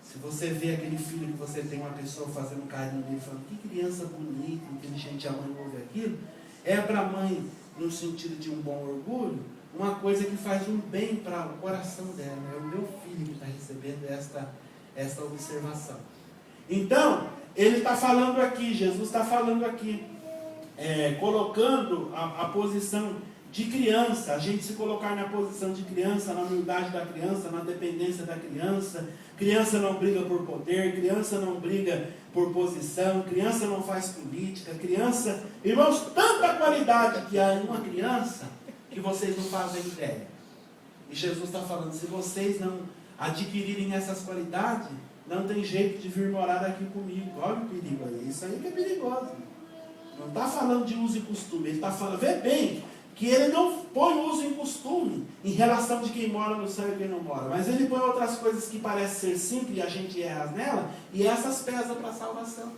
Se você vê aquele filho que você tem, uma pessoa fazendo um carinho nele, falando, que criança bonita, inteligente, a mãe ouve aquilo, é para a mãe, no sentido de um bom orgulho, uma coisa que faz um bem para o coração dela. É o meu filho que está recebendo esta observação. Então, ele está falando aqui, Jesus está falando aqui, colocando a posição de criança, a gente se colocar na posição de criança, na humildade da criança, na dependência da criança. Criança não briga por poder, criança não briga por posição, criança não faz política, criança... Irmãos, tanta qualidade que há em uma criança que vocês não fazem ideia. E Jesus está falando, se vocês não adquirirem essas qualidades, não tem jeito de vir morar aqui comigo. Olha o perigo aí, isso aí que é perigoso. Não está falando de uso e costume, ele está falando, vê bem, que ele não põe uso e costume em relação de quem mora no céu e quem não mora, mas ele põe outras coisas que parecem ser simples e a gente erra nela, e essas pesam para a salvação.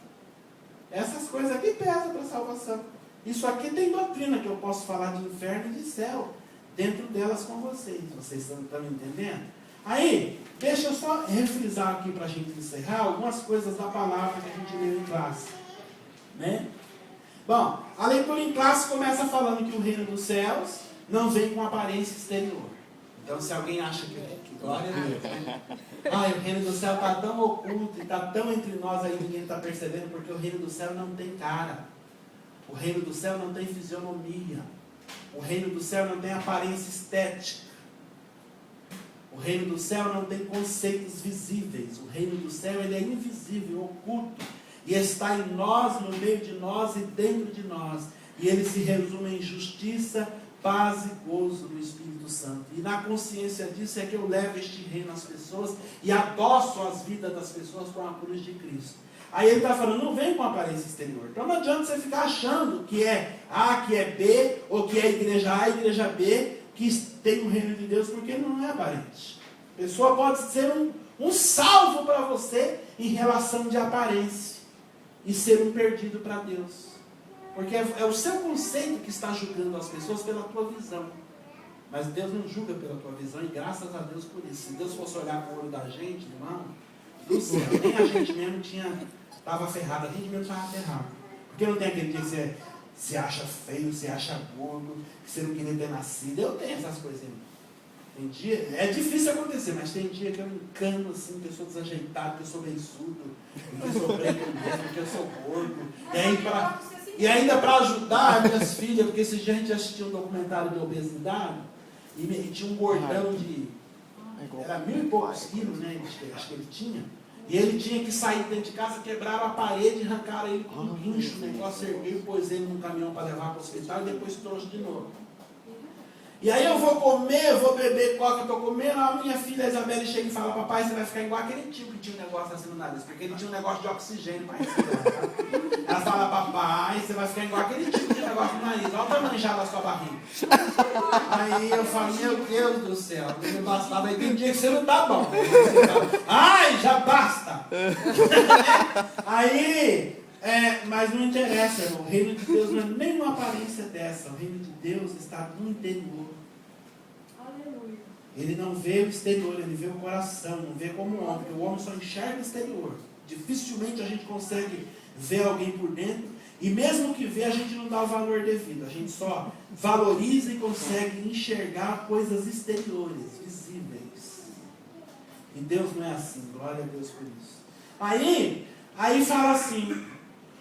Essas coisas aqui pesam para a salvação. Isso aqui tem doutrina que eu posso falar de inferno e de céu dentro delas com vocês. Vocês estão entendendo? Aí, deixa eu só refrisar aqui para a gente encerrar algumas coisas da palavra que a gente leu em classe. Né? Bom, a leitura em classe começa falando que o reino dos céus não vem com aparência exterior. Então, se alguém acha que glória a Deus, né? O reino do céu está tão oculto e está tão entre nós aí, ninguém está percebendo, porque o reino do céu não tem cara. O reino do céu não tem fisionomia. O reino do céu não tem aparência estética. O reino do céu não tem conceitos visíveis. O reino do céu ele é invisível, oculto. E está em nós, no meio de nós e dentro de nós. E ele se resume em justiça, paz e gozo do Espírito Santo. E na consciência disso é que eu levo este reino às pessoas e adoço as vidas das pessoas com a cruz de Cristo. Aí ele está falando, não vem com aparência exterior. Então não adianta você ficar achando que é A, que é B, ou que é igreja A, igreja B, que tem o reino de Deus, porque não é aparente. A pessoa pode ser um salvo para você em relação de aparência e ser um perdido para Deus. Porque é o seu conceito que está julgando as pessoas pela tua visão. Mas Deus não julga pela tua visão, e graças a Deus por isso. Se Deus fosse olhar para o olho da gente, irmão, do céu, nem a gente mesmo estava ferrado, a gente mesmo estava ferrado. Porque não tem aquele dia que você se acha feio, você acha gordo, que você não queria ter nascido. Eu tenho essas coisas em mim. Tem dia, é difícil acontecer, mas tem dia que eu encano assim, que eu sou desajeitado, que eu sou beiçudo, que eu sou preto mesmo, que eu sou gordo. E ainda para ajudar minhas filhas, porque esse dia a gente assistiu um documentário de obesidade, e tinha um gordão de... Era 1000 e poucos quilos, né? Acho que ele tinha. E ele tinha que sair dentro de casa, quebraram a parede, arrancaram ele com um guincho, o negócio ergueu, pôs ele num caminhão para levar para o hospital e depois trouxe de novo. E aí eu vou comer, eu vou beber coca, eu estou comendo, a minha filha Isabelle chega e fala, papai, você vai ficar igual aquele tio que tinha um negócio assim no nariz, porque ele tinha um negócio de oxigênio para respirar. Tá? Ela fala, papai, você vai ficar igual aquele tio que tinha um negócio no nariz, olha o tamanho já da sua barriga. Aí eu falo, meu Deus do céu, não me bastava, aí tem dia que você não tá bom. Ai, já basta! Aí... mas não interessa, irmão. O reino de Deus não é nem uma aparência dessa. O reino de Deus está no interior. Aleluia. Ele não vê o exterior, ele vê o coração, não vê como o homem, porque o homem só enxerga o exterior. Dificilmente a gente consegue ver alguém por dentro, e mesmo que vê, a gente não dá o valor devido. A gente só valoriza e consegue enxergar coisas exteriores, visíveis. E Deus não é assim, glória a Deus por isso. Aí fala assim,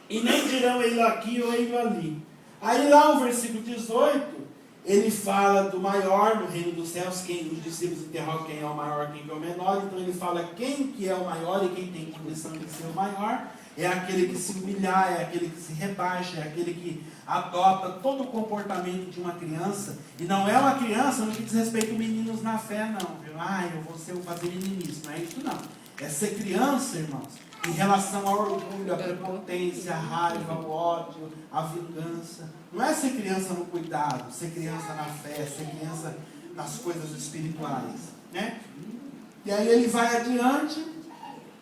e nem dirão ele aqui ou ele ali. Aí lá no versículo 18, ele fala do maior no reino dos céus, quem os discípulos interrogam quem é o maior, quem é o menor. Então ele fala quem que é o maior e quem tem condição de ser o maior. É aquele que se humilhar, é aquele que se rebaixa, é aquele que adota todo o comportamento de uma criança. E não é uma criança no que diz respeito a meninos na fé, não. Viu? Eu vou fazer meninice. Não é isso não. É ser criança, irmãos, em relação ao orgulho, à prepotência, à raiva, ao ódio, à vingança. Não é ser criança no cuidado, ser criança na fé, ser criança nas coisas espirituais, né? E aí ele vai adiante,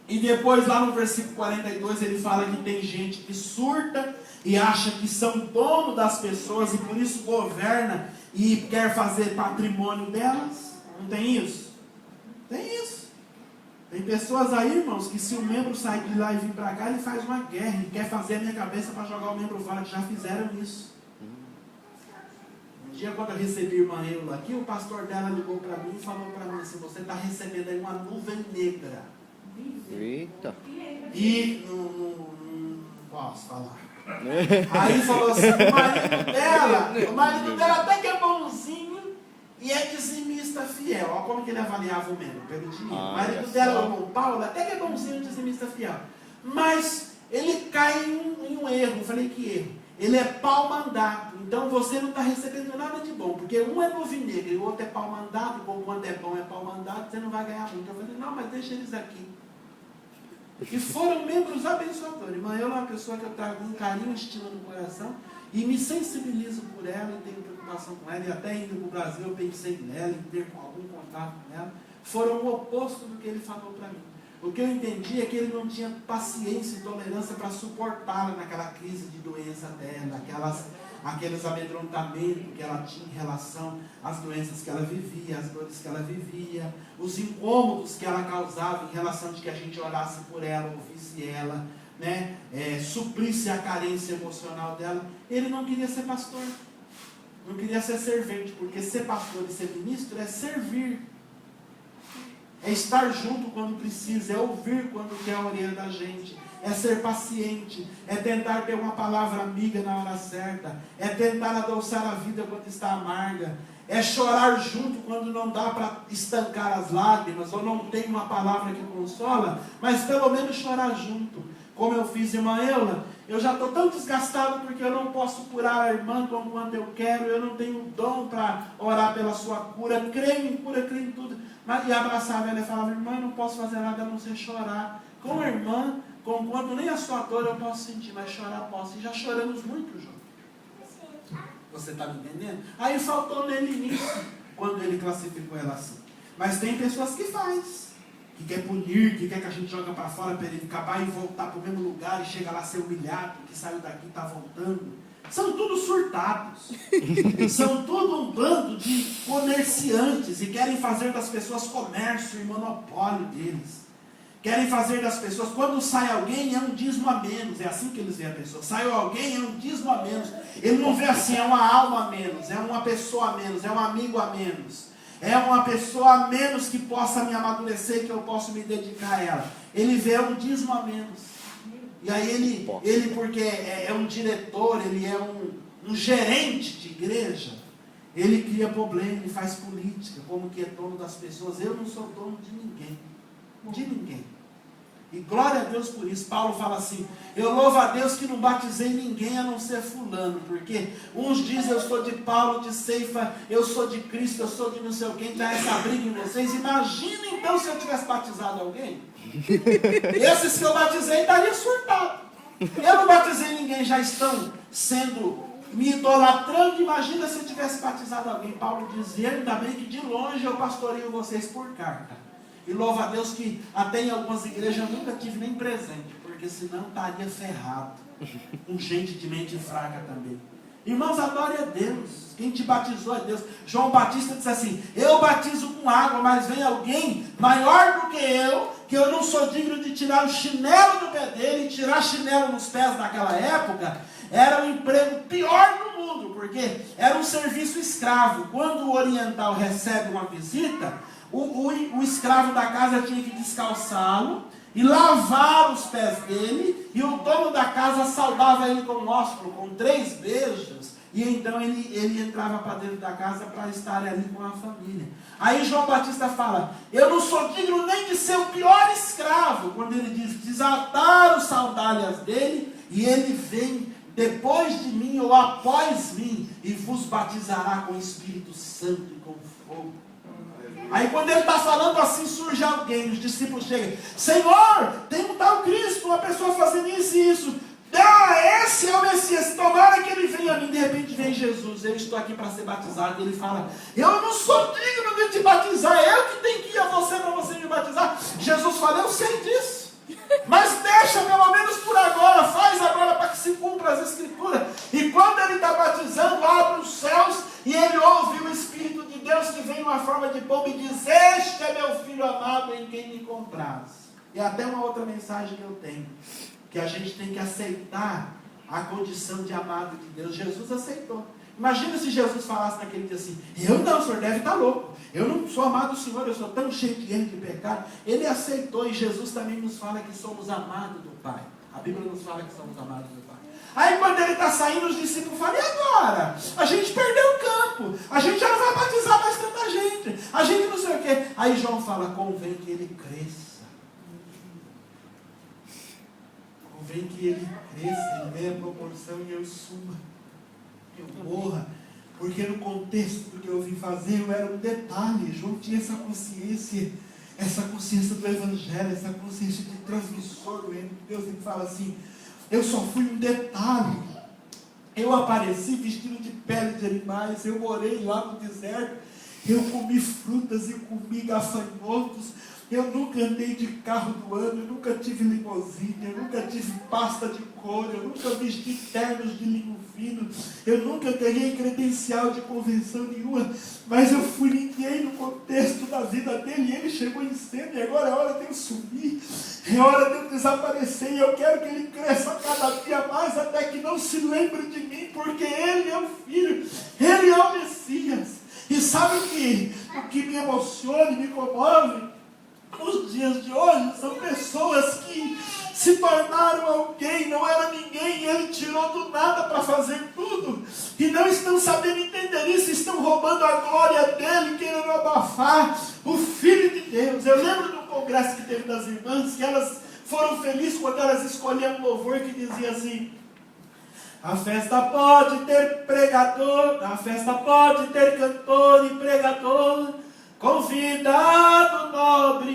e depois lá no versículo 42 ele fala que tem gente que surta e acha que são dono das pessoas e por isso governa e quer fazer patrimônio delas. Não tem isso? Tem isso. Tem pessoas aí, irmãos, que se o membro sair de lá e vir para cá, ele faz uma guerra e quer fazer a minha cabeça para jogar o membro fora, que já fizeram isso. Um dia, quando eu recebi a irmã Eula aqui, o pastor dela ligou para mim e falou para mim assim, você está recebendo aí uma nuvem negra. Eita. E não posso falar. Aí falou assim, o marido dela até que é bonzinho e é dizimista fiel. Olha como que ele avaliava o membro, pelo dinheiro. O marido dela, o irmão Paulo, até que é bonzinho, dizimista fiel. Mas ele cai em um erro. Eu falei, que erro? Ele é pau mandado. Então você não está recebendo nada de bom. Porque um é nuvem negra e o outro é pau mandado. Quando é bom é pau mandado, você não vai ganhar muito. Eu falei, não, mas deixa eles aqui. E foram membros abençoadores. Irmã, eu é uma pessoa que eu trago um carinho e estima no coração e me sensibilizo por ela e tenho preocupação com ela. E até indo para o Brasil eu pensei nela, em ter algum contato com ela. Foram o oposto do que ele falou para mim. O que eu entendi é que ele não tinha paciência e tolerância para suportá-la naquela crise de doença dela, aqueles amedrontamentos que ela tinha em relação às doenças que ela vivia, às dores que ela vivia, os incômodos que ela causava em relação de que a gente orasse por ela, ouvisse ela, né? Suprisse a carência emocional dela. Ele não queria ser pastor, não queria ser servente, porque ser pastor e ser ministro é servir. É estar junto quando precisa, é ouvir quando quer a orelha da gente, é ser paciente, é tentar ter uma palavra amiga na hora certa, é tentar adoçar a vida quando está amarga, é chorar junto quando não dá para estancar as lágrimas, ou não tem uma palavra que consola, mas pelo menos chorar junto. Como eu fiz, irmã Eula, eu já estou tão desgastado porque eu não posso curar a irmã como quanto eu quero, eu não tenho dom para orar pela sua cura, creio em cura, creio em tudo. Mas, e abraçava ela e falava, irmã, eu não posso fazer nada a não ser chorar. Com a irmã, conquanto nem a sua dor eu posso sentir, mas chorar posso. E já choramos muito juntos. Você está me entendendo? Aí faltou nele nisso, quando ele classificou ela assim. Mas tem pessoas que faz, que quer punir, que quer que a gente joga para fora para ele acabar e voltar para o mesmo lugar e chega lá a ser humilhado, porque saiu daqui e está voltando. São tudo surtados. São tudo um bando de comerciantes e querem fazer das pessoas comércio e monopólio deles. querem fazer das pessoas, quando sai alguém é um dízimo a menos, é assim que eles veem a pessoa, saiu alguém é um dízimo a menos, ele não vê assim, é uma alma a menos, é uma pessoa a menos, é um amigo a menos, é uma pessoa a menos que possa me amadurecer, que eu possa me dedicar a ela, ele vê um dízimo a menos, e aí ele porque é um diretor, ele é um gerente de igreja, ele cria problema, ele faz política, como que é dono das pessoas. Eu não sou dono de ninguém, e glória a Deus por isso. Paulo fala assim, eu louvo a Deus que não batizei ninguém a não ser fulano, porque uns dizem eu sou de Paulo, de Ceifa, eu sou de Cristo, eu sou de não sei o que, então essa briga em vocês. Imagina então se eu tivesse batizado alguém, esses que eu batizei estaria surtado. Eu não batizei ninguém, já estão sendo me idolatrando. Imagina se eu tivesse batizado alguém. Paulo dizia, ainda bem que de longe eu pastoreio vocês por carta. E louvo a Deus que até em algumas igrejas eu nunca tive nem presente, porque senão estaria ferrado, com gente de mente fraca também. Irmãos, adore a Deus. Quem te batizou é Deus. João Batista disse assim, eu batizo com água, mas vem alguém maior do que eu não sou digno de tirar o chinelo do pé dele. E tirar chinelo nos pés naquela época era o emprego pior do mundo, porque era um serviço escravo. Quando o oriental recebe uma visita, o escravo da casa tinha que descalçá-lo e lavar os pés dele, e o dono da casa saudava ele com um ósculo, com 3 beijos, e então ele entrava para dentro da casa para estar ali com a família. Aí João Batista fala, eu não sou digno nem de ser o pior escravo, quando ele diz, desataram os sandálias dele, e ele vem depois de mim ou após mim, e vos batizará com o Espírito Santo e com fogo. Aí quando ele está falando assim, surge alguém, os discípulos chegam, Senhor, tem um tal Cristo, uma pessoa fazendo isso e isso, esse é o Messias, tomara que ele venha a mim. De repente vem Jesus, eu estou aqui para ser batizado, e ele fala, eu não sou digno de te batizar, eu que tenho que ir a você para você me batizar. Jesus fala, eu sei disso, mas deixa pelo menos por agora, faz agora para que se cumpra as escrituras. E quando ele está batizando, abre os céus, e ele ouve o Espírito de Deus que vem numa forma de pomba e diz, este é meu filho amado em quem me compraz. E até uma outra mensagem que eu tenho, que a gente tem que aceitar a condição de amado de Deus. Jesus aceitou. Imagina se Jesus falasse naquele dia assim, eu não, o senhor deve estar louco, eu não sou amado do Senhor, eu sou tão cheio de erro, de pecado. Ele aceitou, e Jesus também nos fala que somos amados do Pai. A Bíblia nos fala que somos amados do Pai. Aí quando ele está saindo, os discípulos falam, e agora? A gente perdeu o campo, a gente já não vai batizar mais tanta gente, a gente não sei o quê. Aí João fala, convém que ele cresça. Convém que ele cresça, ele ganhe a proporção e eu suba, eu morra. Porque no contexto do que eu vim fazer, eu era um detalhe. João tinha essa consciência do Evangelho, essa consciência de transmissor do reino de Deus. Ele fala assim, eu só fui um detalhe. Eu apareci vestido de pele de animais, eu morei lá no deserto, eu comi frutas e comi gafanhotos, eu nunca andei de carro do ano, eu nunca tive limusine, eu nunca tive pasta de couro, eu nunca vesti ternos de linho fino, eu nunca ganhei credencial de convenção nenhuma, mas eu fui ninguém no contexto da vida dele, e ele chegou em cena, e agora é hora de eu subir, é hora de eu desaparecer, e eu quero que ele cresça cada dia mais, até que não se lembre de mim, porque ele é o Filho, ele é o Messias. E sabe o que me emociona e me comove? Nos dias de hoje, são pessoas que se tornaram alguém, não era ninguém, e ele tirou do nada para fazer tudo, e não estão sabendo entender isso, estão roubando a glória dele, querendo abafar o Filho de Deus. Eu lembro do congresso que teve das irmãs, que elas foram felizes quando elas escolheram um louvor que dizia assim, a festa pode ter pregador, a festa pode ter cantor e pregador, convidado nobre,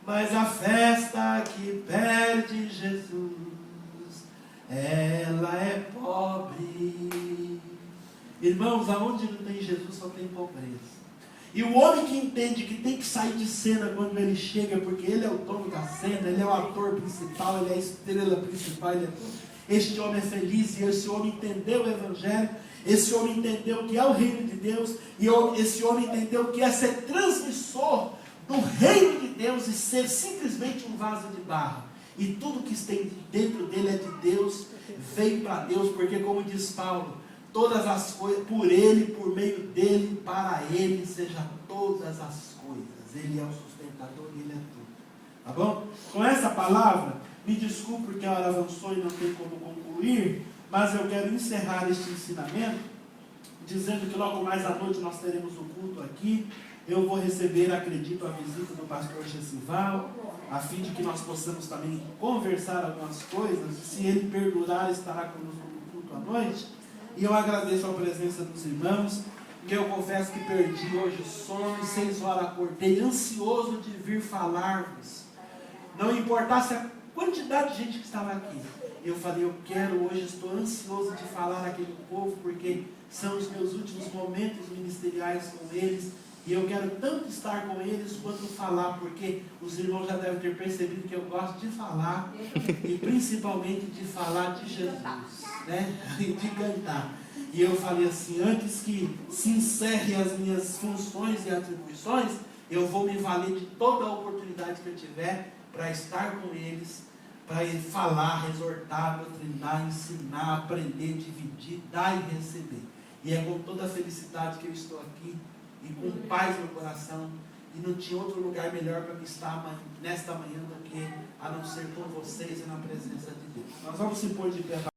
mas a festa que perde Jesus, ela é pobre. Irmãos, aonde não tem Jesus só tem pobreza. E o homem que entende que tem que sair de cena quando ele chega, porque ele é o dono da cena, ele é o ator principal, ele é a estrela principal, este homem é feliz, e esse homem entendeu o Evangelho, esse homem entendeu o que é o reino de Deus, e esse homem entendeu o que é ser transmissor do reino de Deus e ser simplesmente um vaso de barro. E tudo que tem dentro dele é de Deus, veio para Deus, porque como diz Paulo, todas as coisas, por Ele, por meio dele, para Ele, seja todas as coisas. Ele é o sustentador e Ele é tudo. Tá bom? Com essa palavra, me desculpe porque a hora avançou e não tem como concluir, mas eu quero encerrar este ensinamento, dizendo que logo mais à noite nós teremos o culto aqui. Eu vou receber, acredito, a visita do pastor Gessival, a fim de que nós possamos também conversar algumas coisas. Se ele perdurar, estará conosco no culto à noite. E eu agradeço a presença dos irmãos, que eu confesso que perdi hoje o sono, 6 horas acordei, ansioso de vir falar-vos. Não importasse a quantidade de gente que estava aqui. Eu falei, eu quero hoje, estou ansioso de falar àquele povo, porque são os meus últimos momentos ministeriais com eles. E eu quero tanto estar com eles quanto falar, porque os irmãos já devem ter percebido que eu gosto de falar, e principalmente de falar de Jesus, né? E de cantar. E eu falei assim, antes que se encerre as minhas funções e atribuições, eu vou me valer de toda a oportunidade que eu tiver para estar com eles, para falar, exortar, doutrinar, ensinar, aprender, dividir, dar e receber. E é com toda a felicidade que eu estou aqui, e com paz no coração, e não tinha outro lugar melhor para me estar nesta manhã do que a não ser com vocês e na presença de Deus. Nós vamos se pôr de pé.